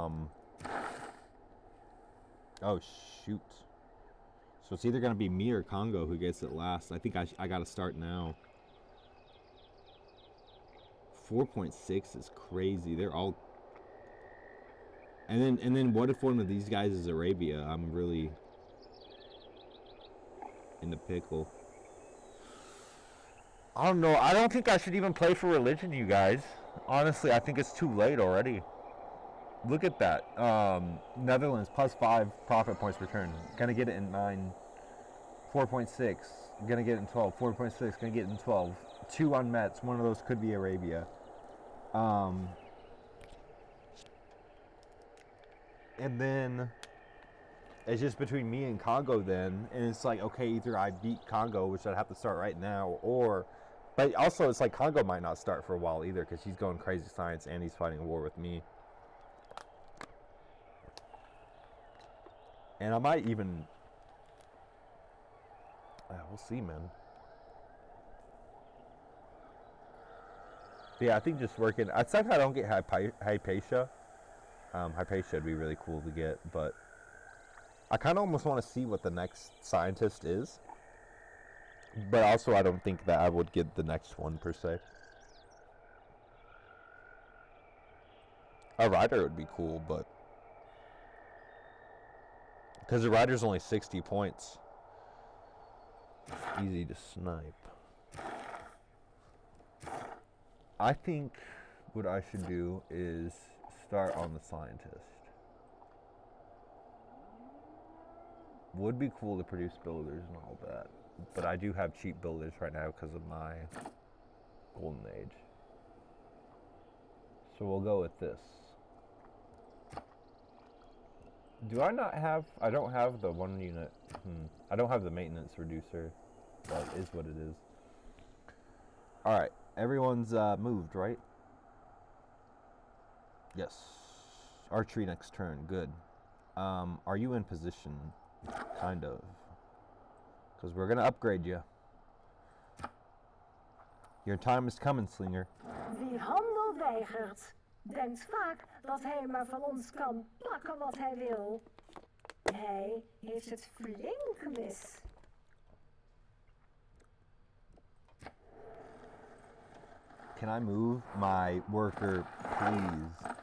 oh shoot. So it's either going to be me or Kongo who gets it last. I think I got to start now. 4.6 is crazy. They're all. And then what if one of these guys is Arabia? I'm really in the pickle. I don't know. I don't think I should even play for religion, you guys. Honestly, I think it's too late already. Look at that. Netherlands +5 profit points per turn. Gonna get it in 9. 4.6. Gonna get it in 12. 4.6. Gonna get it in 12. 2 unmets. One of those could be Arabia. And then it's just between me and Kongo then. And it's like, okay, either I beat Kongo, which I'd have to start right now, or... But also, it's like Kongo might not start for a while either, because he's going crazy science and he's fighting a war with me. And I might even... we'll see, man. But yeah, I think just working... It's like I don't get Hypatia. Hypatia would be really cool to get, but... I kind of almost want to see what the next scientist is. But also, I don't think that I would get the next one, per se. A rider would be cool, but... Because the rider's only 60 points. Easy to snipe. I think what I should do is start on the scientist. Would be cool to produce builders and all that. But I do have cheap builders right now because of my golden age. So we'll go with this. Do I not have... I don't have the 1 unit. I don't have the maintenance reducer. That is what it is. Alright. Everyone's moved, right? Yes. Archery next turn. Good. Are you in position? Kind of. Because we're going to upgrade you. Your time is coming, Slinger. Wie handel weigert, denkt vaak dat hij maar van ons kan pakken wat hij wil. Hij heeft het flink mis. Can I move my worker, please?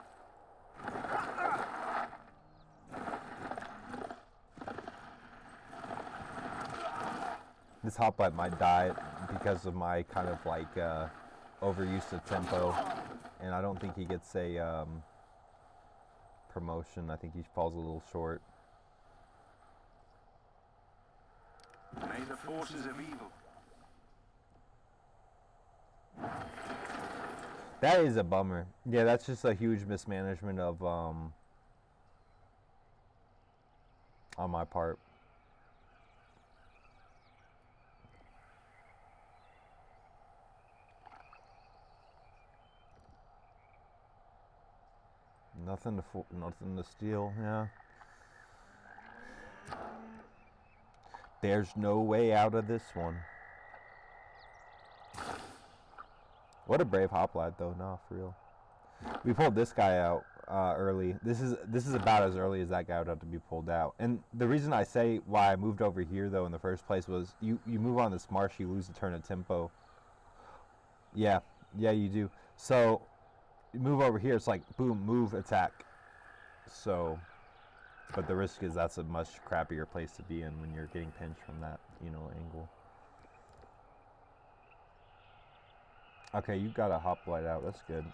This hoplite might die because of my kind of like overuse of tempo, and I don't think he gets a promotion. I think he falls a little short. May the forces of evil. That is a bummer. Yeah, that's just a huge mismanagement of on my part. Nothing to steal. Yeah. There's no way out of this one. What a brave hoplite, though. No, for real. We pulled this guy out early. This is about as early as that guy would have to be pulled out. And the reason I say why I moved over here, though, in the first place was you move on this marsh, you lose a turn of tempo. Yeah, you do. So you move over here, it's like boom, move, attack. So, but the risk is that's a much crappier place to be in when you're getting pinched from that, angle. Okay, you got a hoplite out. That's good.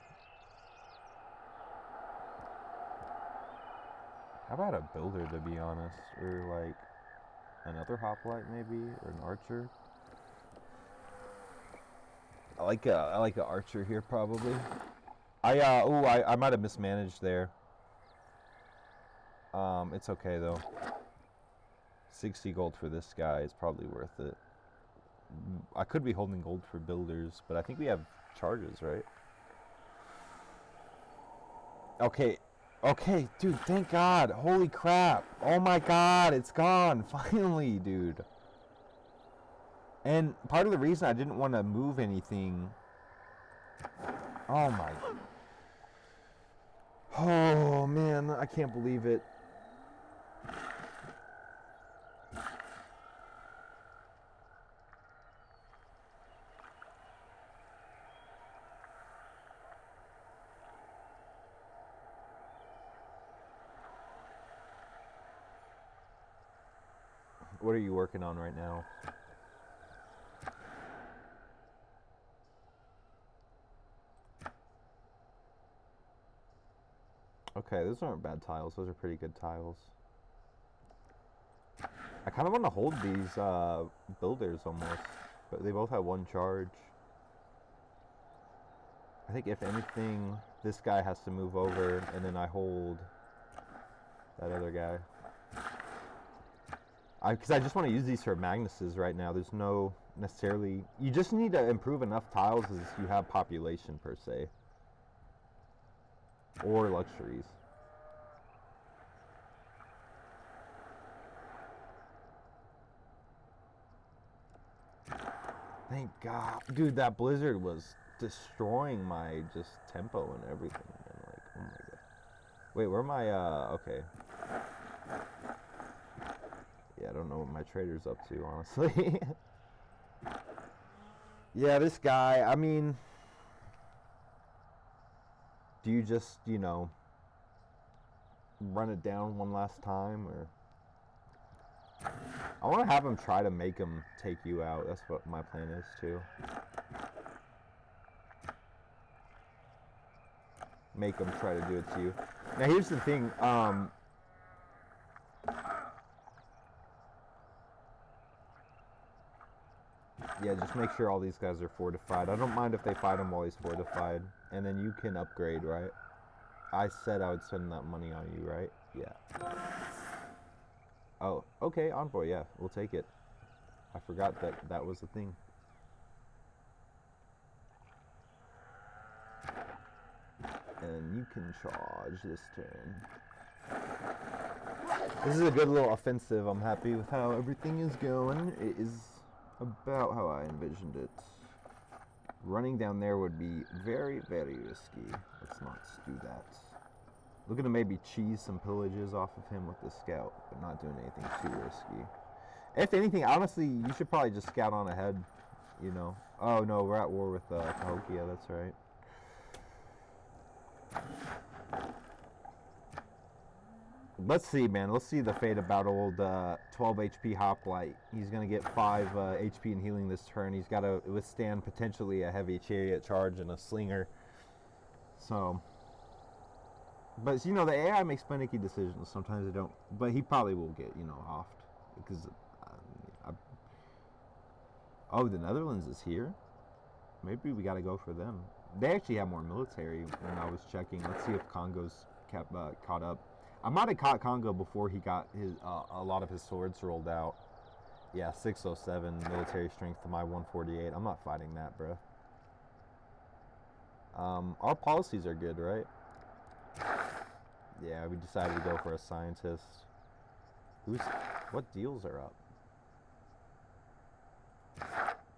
How about a builder, to be honest, or like another hoplite maybe, or an archer? I like a archer here probably. I might have mismanaged there. It's okay though. 60 gold for this guy is probably worth it. I could be holding gold for builders, but I think we have charges, right? Okay, dude, thank God. Holy crap. Oh my God, it's gone. Finally, dude. And part of the reason I didn't want to move anything. Oh my. Oh man, I can't believe it. What are you working on right now? Okay, those aren't bad tiles. Those are pretty good tiles. I kind of want to hold these builders almost, but they both have one charge. I think if anything, this guy has to move over, and then I hold that other guy. Because I just want to use these for Magnuses right now. There's no necessarily... You just need to improve enough tiles as you have population, per se. Or luxuries. Thank God. Dude, that blizzard was destroying my just tempo and everything. And like, oh my God. Wait, where am I? Okay. Yeah, I don't know what my trader's up to, honestly. Yeah, this guy, I mean... Do you just, run it down one last time, or... I want to have him try to make him take you out. That's what my plan is, too. Make him try to do it to you. Now, here's the thing, yeah, just make sure all these guys are fortified. I don't mind if they fight him while he's fortified. And then you can upgrade, right? I said I would spend that money on you, right? Yeah. Oh, okay, envoy, yeah, we'll take it. I forgot that that was the thing. And you can charge this turn. This is a good little offensive. I'm happy with how everything is going. It is about how I envisioned it. Running down there would be very, very risky. Let's not do that. Looking to maybe cheese some pillages off of him with the scout, but not doing anything too risky. If anything, honestly, you should probably just scout on ahead, Oh, no, we're at war with Cahokia, that's right. Let's see, man. Let's see the fate about old 12 HP Hoplite. He's going to get 5 HP in healing this turn. He's got to withstand potentially a heavy chariot charge and a slinger. So, but you know, the AI makes finicky decisions. Sometimes they don't. But he probably will get, you know, offed. Because, oh, the Netherlands is here? Maybe we got to go for them. They actually have more military when I was checking. Let's see if Kongo's caught up. I might have caught Kongo before he got his a lot of his swords rolled out. Yeah, 607 military strength to my 148. I'm not fighting that, bro. Our policies are good, right? Yeah, we decided to go for a scientist. What deals are up?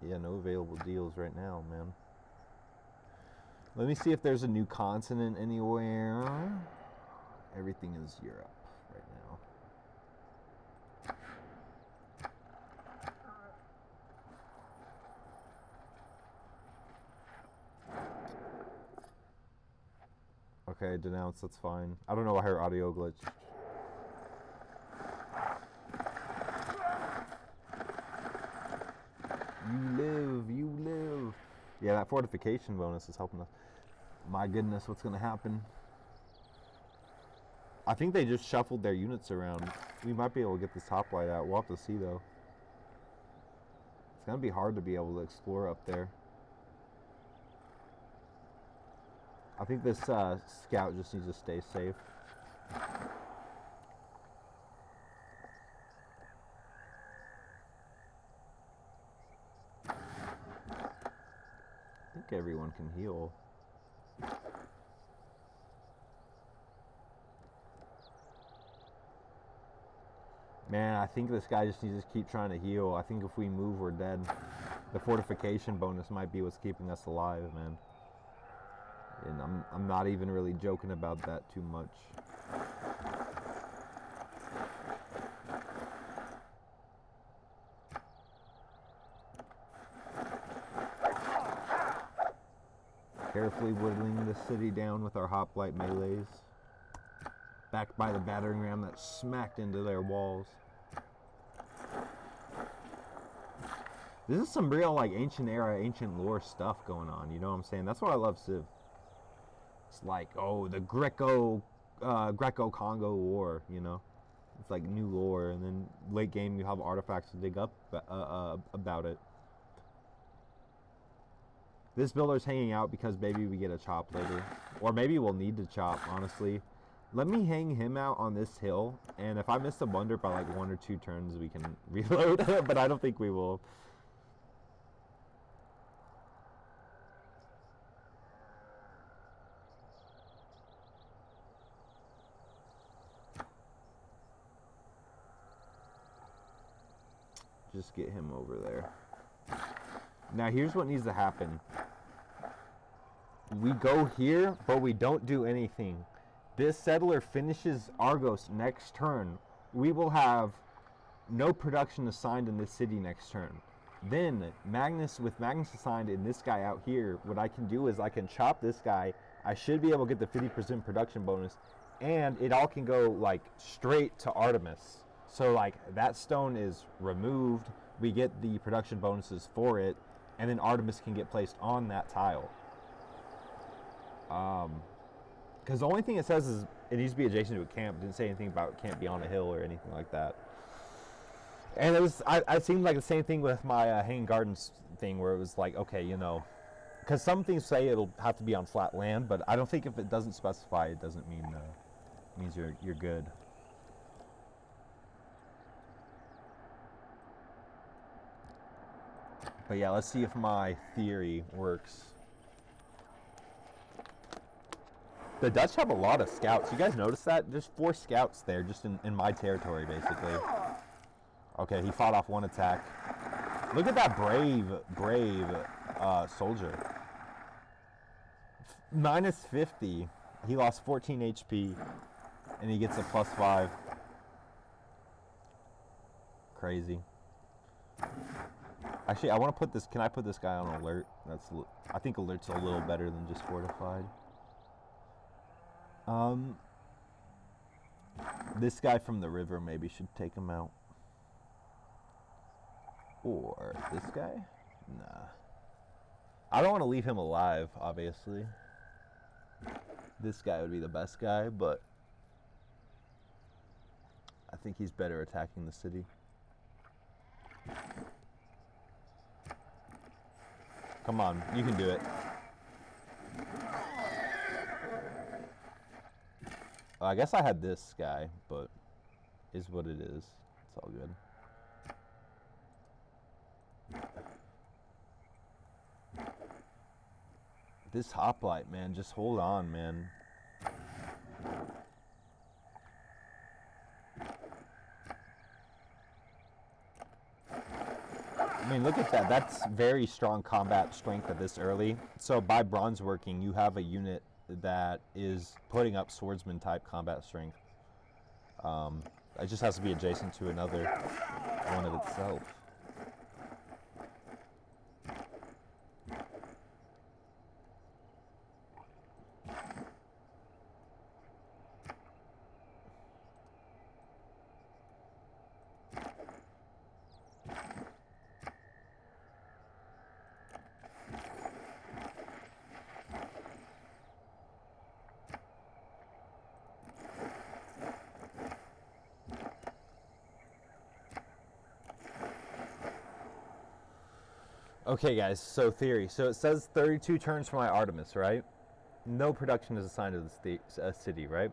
Yeah, no available deals right now, man. Let me see if there's a new continent anywhere. Everything is Europe right now. Okay, denounce, that's fine. I don't know why her audio glitched. You live. Yeah, that fortification bonus is helping us. My goodness, what's gonna happen? I think they just shuffled their units around. We might be able to get this hoplite out. We'll have to see, though. It's gonna be hard to be able to explore up there. I think this scout just needs to stay safe. I think everyone can heal. Man, I think this guy just needs to keep trying to heal. I think if we move, we're dead. The fortification bonus might be what's keeping us alive, man. And I'm not even really joking about that too much. Carefully whittling the city down with our hoplite melees. Backed by the battering ram that smacked into their walls. This is some real, like, ancient era, ancient lore stuff going on, you know what I'm saying? That's why I love Civ. It's like, oh, the Greco-Kongo War, you know? It's like new lore, and then late game you have artifacts to dig up about it. This builder's hanging out because maybe we get a chop later. Or maybe we'll need to chop, honestly. Let me hang him out on this hill, and if I miss a wonder by like 1 or 2 turns, we can reload, but I don't think we will. Just get him over there. Now here's what needs to happen. We go here, but we don't do anything. This settler finishes Argos next turn. We will have no production assigned in this city next turn. Then, with Magnus assigned in this guy out here, what I can do is I can chop this guy. I should be able to get the 50% production bonus, and it all can go like straight to Artemis. So like that stone is removed, we get the production bonuses for it, and then Artemis can get placed on that tile. Because the only thing it says is it needs to be adjacent to a camp. It didn't say anything about it can't be on a hill or anything like that. And it was, I seemed like the same thing with my Hanging Gardens thing, where it was like, okay, you know, because some things say it'll have to be on flat land, but I don't think if it doesn't specify, it doesn't mean means you're good. But yeah, let's see if my theory works. The Dutch have a lot of scouts. You guys notice that? There's 4 scouts there, just in my territory, basically. Okay, he fought off 1 attack. Look at that brave soldier. Minus 50. He lost 14 HP, and he gets a +5. Crazy. Actually, I want to put this. Can I put this guy on alert? I think alert's a little better than just fortified. This guy from the river maybe should take him out. Or this guy? Nah. I don't want to leave him alive, obviously. This guy would be the best guy, but I think he's better attacking the city. Come on, you can do it. I guess I had this guy, but is what it is. It's all good. This hoplite, man, just hold on, man. I mean, look at that. That's very strong combat strength at this early. So by bronze working, you have a unit that is putting up swordsman type combat strength. It just has to be adjacent to another one of itself. Okay, guys, so theory. So it says 32 turns for my Artemis, right? No production is assigned to the city, right?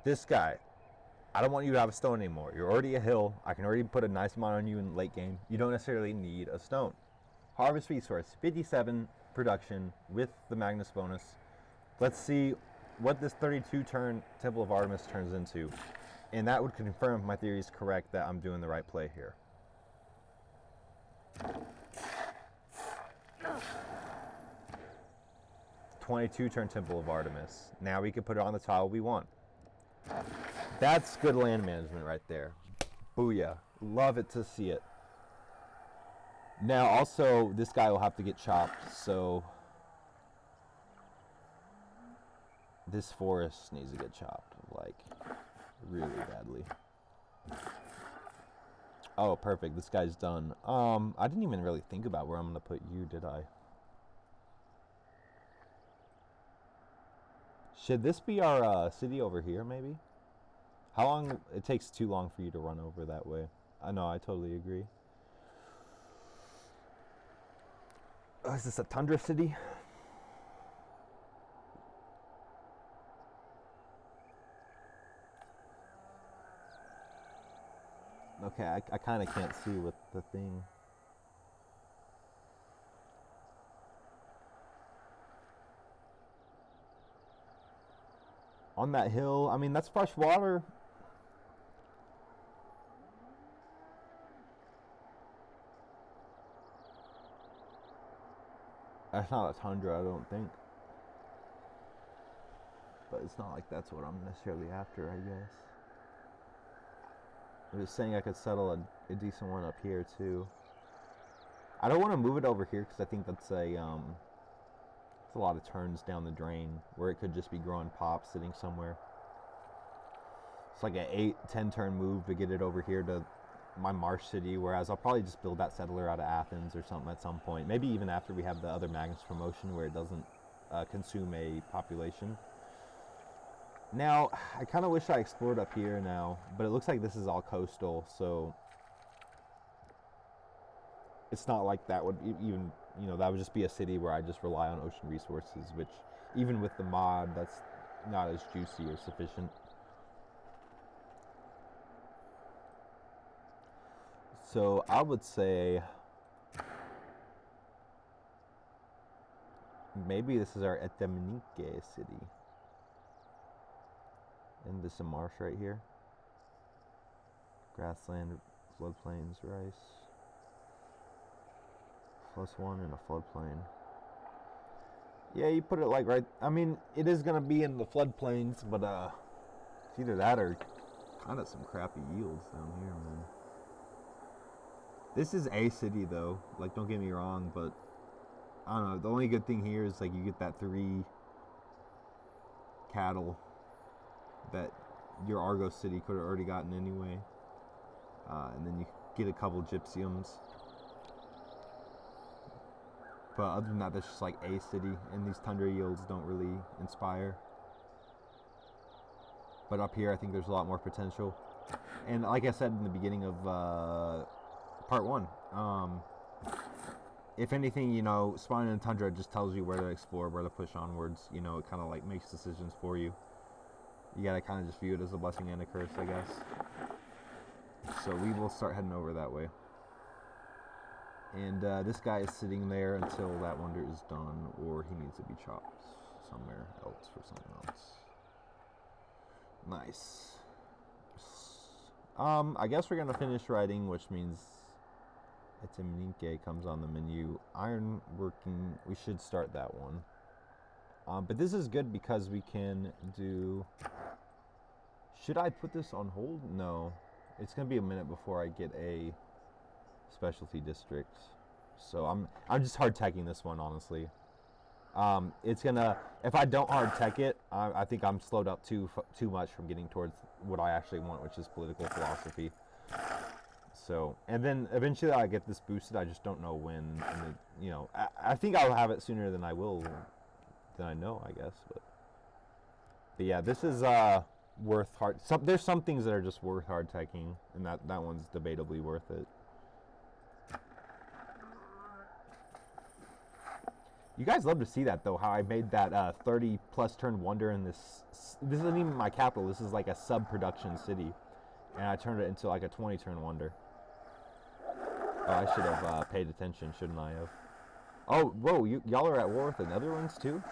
This guy, I don't want you to have a stone anymore. You're already a hill. I can already put a nice amount on you in late game. You don't necessarily need a stone. Harvest resource, 57 production with the Magnus bonus. Let's see what this 32 turn Temple of Artemis turns into. And that would confirm if my theory is correct that I'm doing the right play here. 22 turn Temple of Artemis. Now we can put it on the tile we want. That's good land management right there. Booyah. Love it to see it. Now also, this guy will have to get chopped, so this forest needs to get chopped, like, really badly. Oh, perfect. This guy's done. I didn't even really think about where I'm going to put you, did I? Should this be our city over here, maybe? How long? It takes too long for you to run over that way. I know, I totally agree. Is this a tundra city? Okay, I kind of can't see with the thing. On that hill, I mean, that's fresh water. That's not a tundra, I don't think. But it's not like that's what I'm necessarily after, I guess. I'm just saying I could settle a decent one up here too. I don't want to move it over here because I think that's it's a lot of turns down the drain where it could just be growing pop sitting somewhere. It's like an 8-10 turn move to get it over here to my marsh city, whereas I'll probably just build that settler out of Athens or something at some point. Maybe even after we have the other Magnus promotion where it doesn't consume a population. Now, I kind of wish I explored up here now, but it looks like this is all coastal, so it's not like that would even, you know, that would just be a city where I just rely on ocean resources, which even with the mod, that's not as juicy or sufficient. So I would say maybe this is our Etemnique city. And this is a marsh right here. Grassland, floodplains, rice. +1 in a floodplain. Yeah, you put it like right. I mean, it is gonna be in the floodplains, but it's either that or kind of some crappy yields down here, man. This is a city though. Like, don't get me wrong, but I don't know. The only good thing here is like you get that 3 cattle that your Argos city could have already gotten anyway. And then you get a couple gypsiums. But other than that, that's just like a city, and these tundra yields don't really inspire. But up here, I think there's a lot more potential. And like I said in the beginning of part 1, if anything, you know, spawning in tundra just tells you where to explore, where to push onwards. You know, it kind of like makes decisions for you. You gotta kind of just view it as a blessing and a curse, I guess. So we will start heading over that way. And this guy is sitting there until that wonder is done, or he needs to be chopped somewhere else for something else. Nice. I guess we're gonna finish writing, which means Etiminike comes on the menu. Iron working, we should start that one. But this is good because we can do... Should I put this on hold? No. It's gonna be a minute before I get a specialty district. So I'm just hard teching this one, honestly. It's gonna, if I don't hard tech it, I think I'm slowed up too much from getting towards what I actually want, which is political philosophy. So, and then eventually I get this boosted. I just don't know when. And you know, I think I'll have it sooner than I will, than I know, I guess. But yeah, this is worth hard. There's some things that are just worth hard teching, and that one's debatably worth it. You guys love to see that, though, how I made that 30-plus turn wonder in this. This isn't even my capital. This is like a sub-production city. And I turned it into like a 20-turn wonder. Oh, I should have paid attention, shouldn't I have? Oh, whoa, y'all are at war with the Netherlands, too?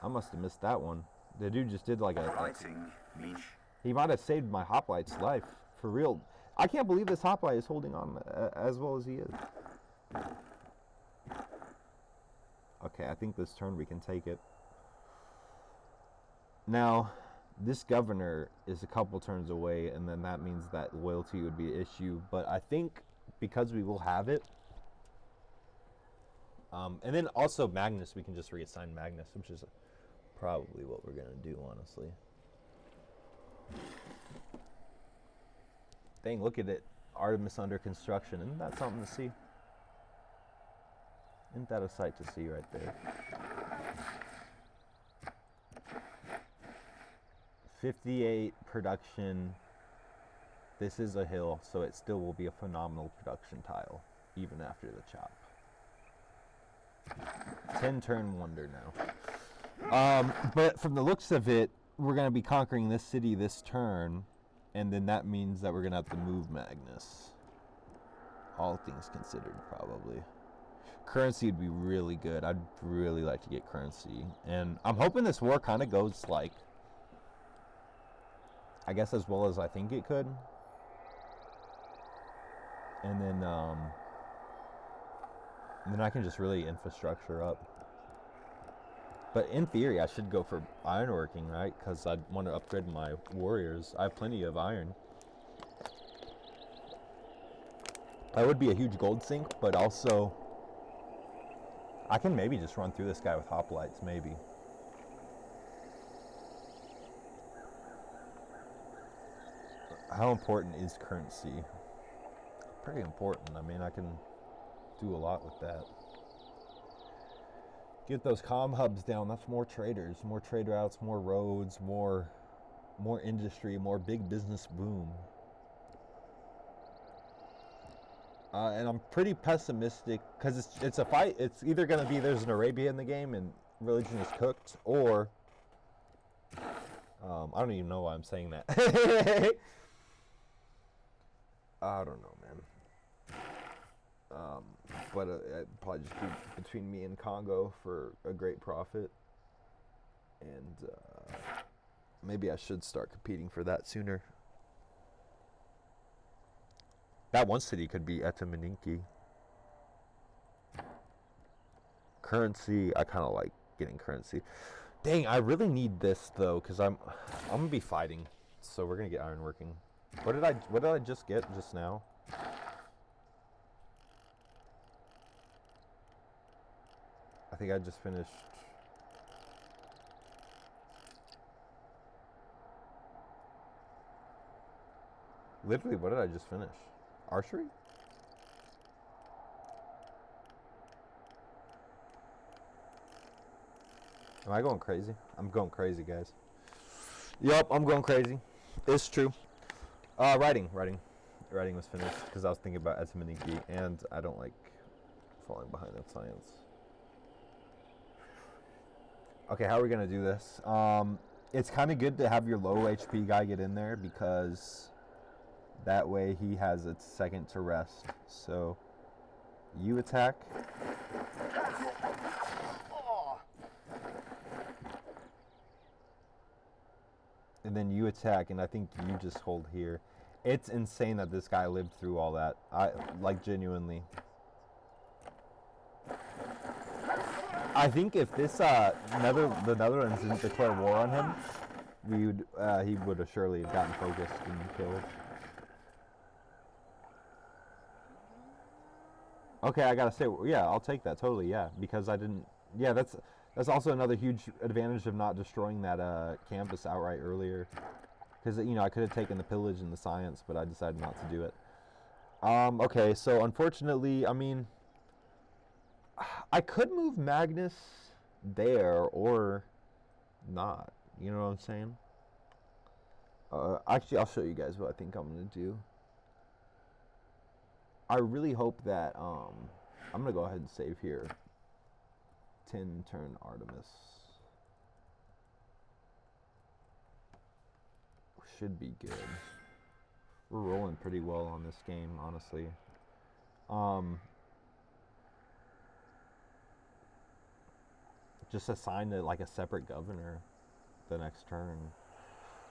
I must have missed that one. The dude just did like a... He might have saved my Hoplite's life. For real. I can't believe this Hoplite is holding on as well as he is. Okay, I think this turn we can take it. Now, this governor is a couple turns away, and then that means that loyalty would be an issue. But I think because we will have it, and then also Magnus, we can just reassign Magnus, which is probably what we're gonna do, honestly. Dang, look at it, Artemis under construction. Isn't that something to see? Isn't that a sight to see right there? 58 production. This is a hill, so it still will be a phenomenal production tile, even after the chop. 10 turn wonder now. But from the looks of it, we're going to be conquering this city this turn, and then that means that we're going to have to move Magnus. All things considered, probably. Currency would be really good. I'd really like to get currency. And I'm hoping this war kind of goes like, I guess as well as I think it could. And then I can just really infrastructure up. But in theory, I should go for ironworking, right? Because I want to upgrade my warriors. I have plenty of iron. That would be a huge gold sink, but also I can maybe just run through this guy with hoplites, maybe. How important is currency? Pretty important. I mean, I can do a lot with that. Get those comm hubs down. That's more traders, more trade routes, more roads, more industry, more big business boom. And I'm pretty pessimistic because it's a fight. It's either going to be there's an Arabia in the game and religion is cooked, or I don't even know why I'm saying that. I don't know, man. But it'd probably just be between me and Kongo for a great profit. And maybe I should start competing for that sooner. That one city could be Etiminike. Currency, I kind of like getting currency. Dang, I really need this though, because I'm gonna be fighting, so we're gonna get ironworking. What did I just get just now? I think I just finished. Literally, what did I just finish? Archery? Am I going crazy? I'm going crazy, guys. Yup, I'm going crazy. It's true. Writing was finished because I was thinking about etymology, and I don't like falling behind in science. Okay, how are we gonna do this? It's kind of good to have your low HP guy get in there because that way he has a second to rest. So you attack. And then you attack, and I think you just hold here. It's insane that this guy lived through all that. Like, genuinely. I think if this the Netherlands didn't declare war on him, he would have surely gotten focused and killed. Okay, I gotta say, yeah, I'll take that totally, yeah, because I didn't. Yeah, that's also another huge advantage of not destroying that campus outright earlier, because I could have taken the pillage and the science, but I decided not to do it. Okay, so unfortunately, I mean, I could move Magnus there or not. You know what I'm saying? Actually, I'll show you guys what I think I'm gonna do. I really hope that I'm gonna go ahead and save here. 10 turn Artemis. Should be good. We're rolling pretty well on this game, honestly. Just assign it like a separate governor the next turn.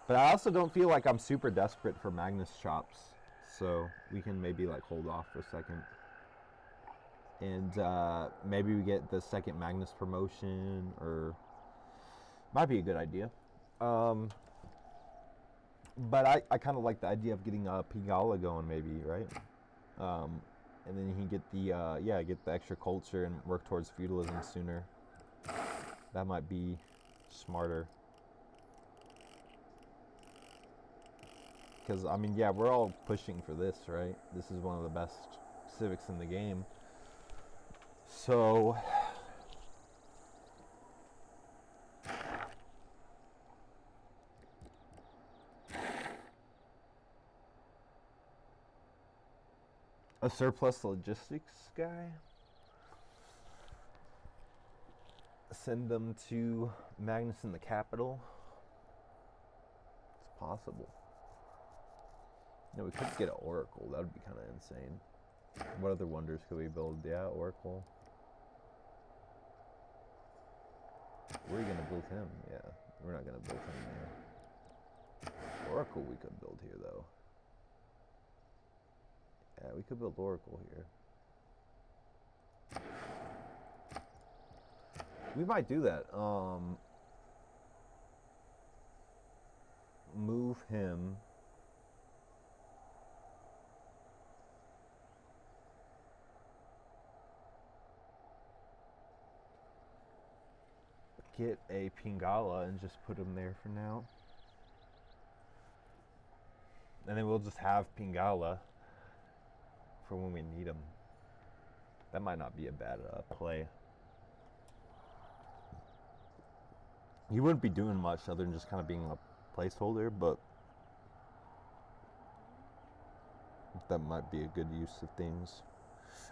But I also don't feel like I'm super desperate for Magnus chops, so we can maybe like hold off for a second. And maybe we get the second Magnus promotion, or might be a good idea. But I kind of like the idea of getting Pingala going, maybe, right? And then you can get get the extra culture and work towards feudalism sooner. That might be smarter. Because I mean, yeah, we're all pushing for this, right? This is one of the best civics in the game. So a surplus logistics guy. Send them to Magnus in the capital. It's possible. We could get an Oracle. That would be kind of insane. What other wonders could we build? Yeah, Oracle. Where are you going to build him? Yeah, we're not going to build him there. Oracle we could build here, though. Yeah, we could build Oracle here. We might do that. Move him. Get a Pingala and just put him there for now. And then we'll just have Pingala for when we need him. That might not be a bad play. He wouldn't be doing much other than just kind of being a placeholder, but that might be a good use of things.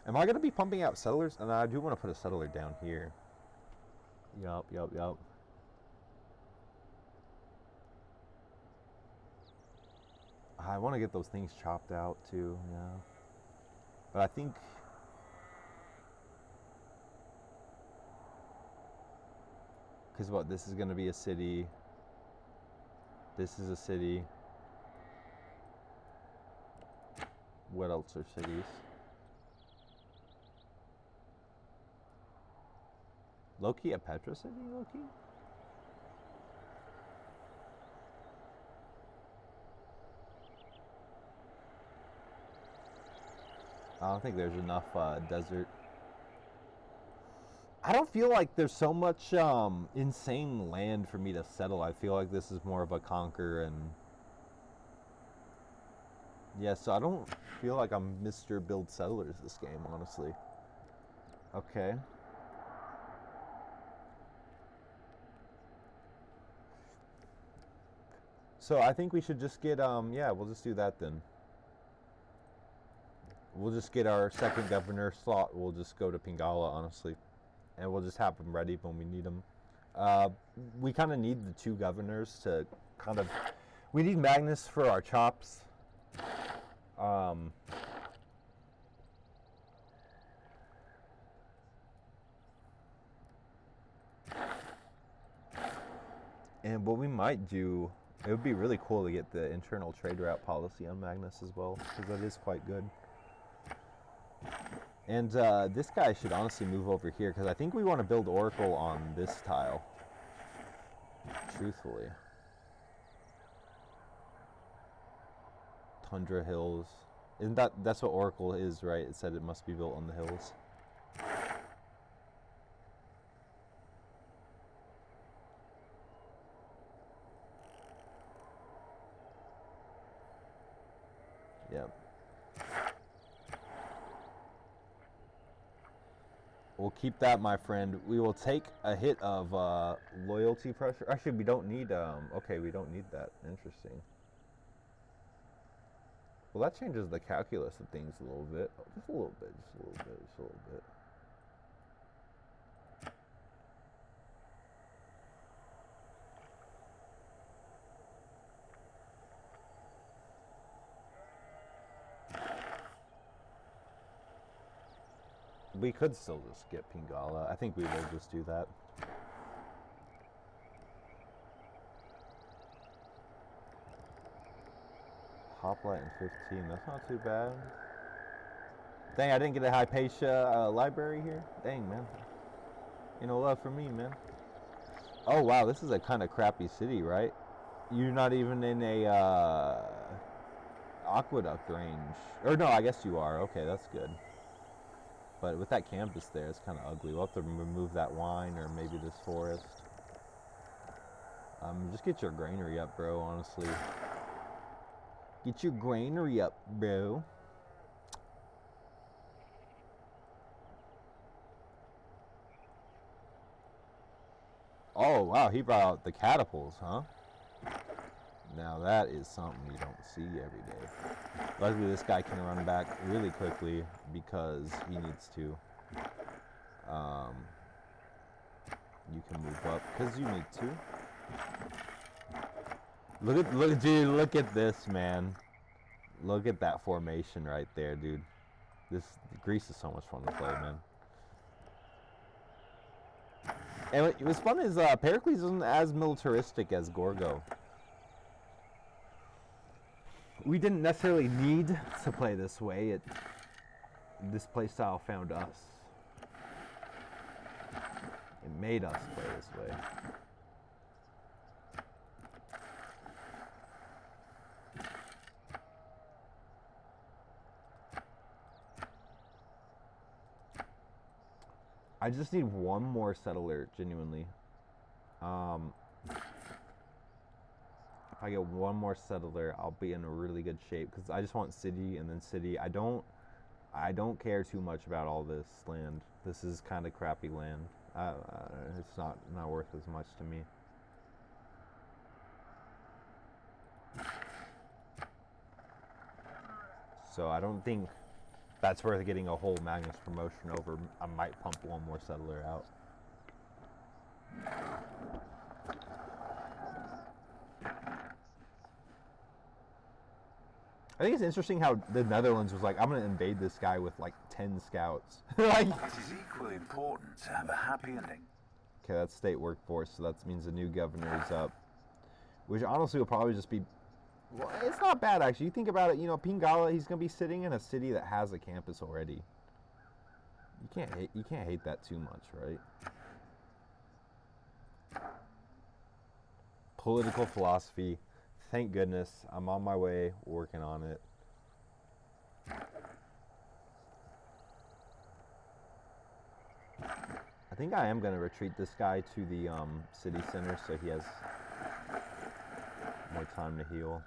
Am I going to be pumping out settlers? And I do want to put a settler down here. Yup. I want to get those things chopped out too, yeah. But I think because what, this is going to be a city. This is a city. What else are cities? Loki, a Petra city, Loki? I don't think there's enough desert. I don't feel like there's so much insane land for me to settle. I feel like this is more of a conquer and Yeah, so I don't feel like I'm Mr. Build Settlers this game, honestly. Okay. So I think we should just get, yeah, we'll just do that then. We'll just get our second governor slot. We'll just go to Pingala, honestly. And we'll just have them ready when we need them. We kind of need the two governors to kind of... We need Magnus for our chops. And what we might do, it would be really cool to get the internal trade route policy on Magnus as well, because that is quite good. And this guy should honestly move over here, because I think we want to build Oracle on this tile. Truthfully. Tundra Hills. Isn't that's what Oracle is, right? It said it must be built on the hills. Yep. We'll keep that, my friend. We will take a hit of loyalty pressure. Actually, we don't need, okay, we don't need that. Interesting. Well, that changes the calculus of things a little bit. Just a little bit, just a little bit, just a little bit. We could still just get Pingala. I think we will just do that. Hoplite and 15, that's not too bad. Dang, I didn't get a Hypatia library here. Dang, man. You know, love for me, man. Oh, wow, this is a kind of crappy city, right? You're not even in a aqueduct range. Or no, I guess you are. Okay, that's good. But with that campus there, it's kind of ugly. We'll have to remove that wine or maybe this forest. Just get your granary up, bro, honestly. Get your granary up, bro. Oh, wow, he brought out the catapults, huh? Now that is something you don't see every day. Luckily, this guy can run back really quickly because he needs to. You can move up because you need to. Look at this, man. Look at that formation right there, dude. This Greece is so much fun to play, man. And what was fun is Pericles isn't as militaristic as Gorgo. We didn't necessarily need to play this way. This playstyle found us. It made us play this way. I just need one more settler, genuinely. If I get one more settler, I'll be in a really good shape because I just want city and then city. I don't care too much about all this land. This is kind of crappy land. It's not worth as much to me. So I don't think that's worth getting a whole Magnus promotion over. I might pump one more settler out. I think it's interesting how the Netherlands was like, I'm going to invade this guy with like 10 scouts. Like, It is equally important to have a happy ending. okay, that's state workforce, so that means the new governor is up. Which honestly will probably just be, well, it's not bad actually. You think about it, you know, Pingala, he's going to be sitting in a city that has a campus already. You can't hate that too much, right? Political philosophy. Thank goodness. I'm on my way, working on it. I think I am going to retreat this guy to the city center so he has more time to heal.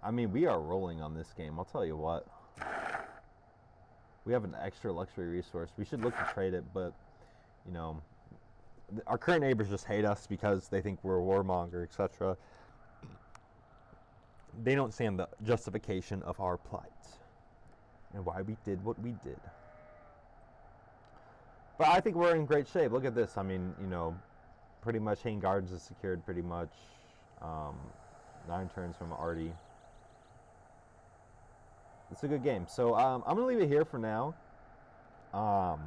I mean, we are rolling on this game. I'll tell you what. We have an extra luxury resource. We should look to trade it, but, you know, our current neighbors just hate us because they think we're a warmonger, etc. They don't stand the justification of our plight and why we did what we did. But I think we're in great shape. Look at this. I mean, you know, pretty much Hayne Gardens is secured pretty much. 9 turns from Artie. It's a good game. So I'm going to leave it here for now. I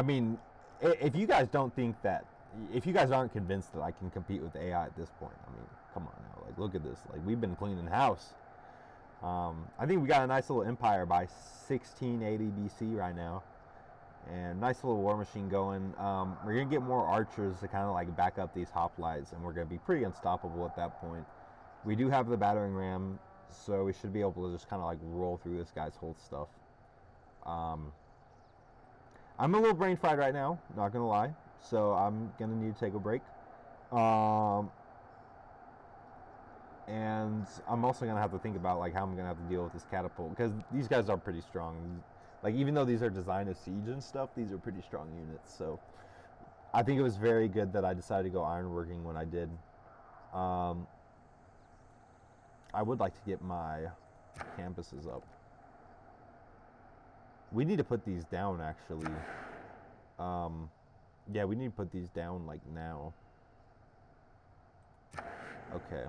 mean, if you guys don't think that, if you guys aren't convinced that I can compete with AI at this point, I mean, come on now. Like, look at this. Like, we've been cleaning house. I think we got a nice little empire by 1680 BC right now. And nice little war machine going. We're going to get more archers to kind of like back up these hoplites, and we're going to be pretty unstoppable at that point. We do have the battering ram, so we should be able to just kind of like roll through this guy's whole stuff. I'm a little brain fried right now, not going to lie. So I'm going to need to take a break. And I'm also going to have to think about like how I'm going to have to deal with this catapult, because these guys are pretty strong. Like, even though these are designed as siege and stuff, these are pretty strong units. So I think it was very good that I decided to go ironworking when I did. I would like to get my campuses up. We need to put these down, actually. Yeah, we need to put these down, like, now. Okay.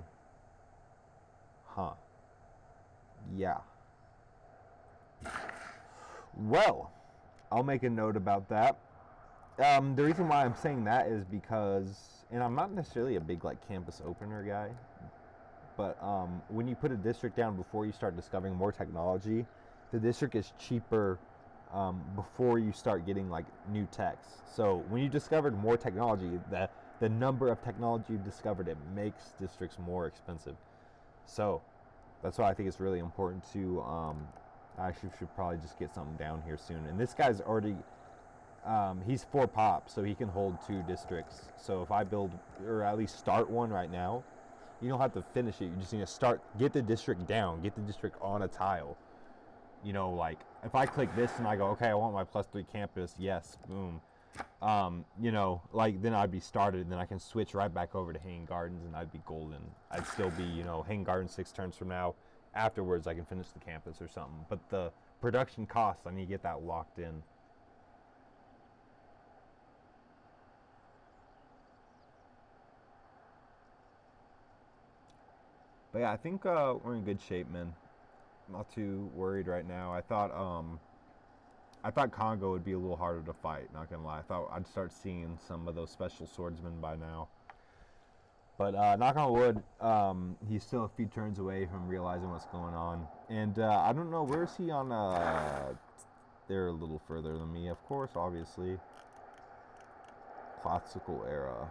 Huh. Yeah. Well, I'll make a note about that. The reason why I'm saying that is because, and I'm not necessarily a big like campus opener guy, but when you put a district down before you start discovering more technology, the district is cheaper before you start getting like new techs. So when you discovered more technology, the number of technology you discovered, it makes districts more expensive. So that's why I think it's really important to I should probably just get something down here soon. And this guy's already, he's 4 pop, so he can hold 2 districts. So if I build, or at least start one right now, you don't have to finish it. You just need to start, get the district down, get the district on a tile. You know, like, if I click this and I go, okay, I want my +3 campus, yes, boom. You know, like, then I'd be started, and then I can switch right back over to Hayne Gardens, and I'd be golden. I'd still be, you know, Hayne Gardens 6 turns from now. Afterwards, I can finish the campus or something. But the production costs, I need to get that locked in. But yeah, I think we're in good shape, man. Not too worried right now. I thought Kongo would be a little harder to fight, not gonna lie. I thought I'd start seeing some of those special swordsmen by now. But knock on wood, he's still a few turns away from realizing what's going on. And I don't know, where is he on? They're a little further than me, of course, obviously. Classical era.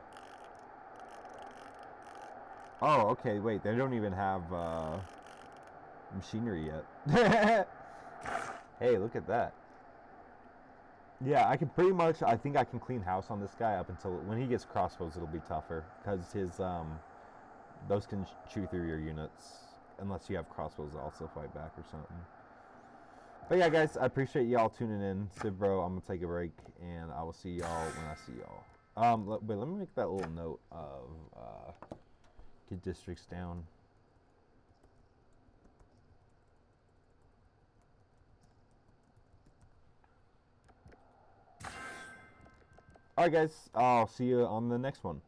Oh, okay, wait, they don't even have machinery yet. Hey, look at that. Yeah, I can pretty much, I think I can clean house on this guy up until, when he gets crossbows, it'll be tougher. Because his, those can chew through your units. Unless you have crossbows that also fight back or something. But yeah, guys, I appreciate y'all tuning in. Civbro, I'm going to take a break, and I will see y'all when I see y'all. Wait, let me make that little note of, get districts down. Alright guys, I'll see you on the next one.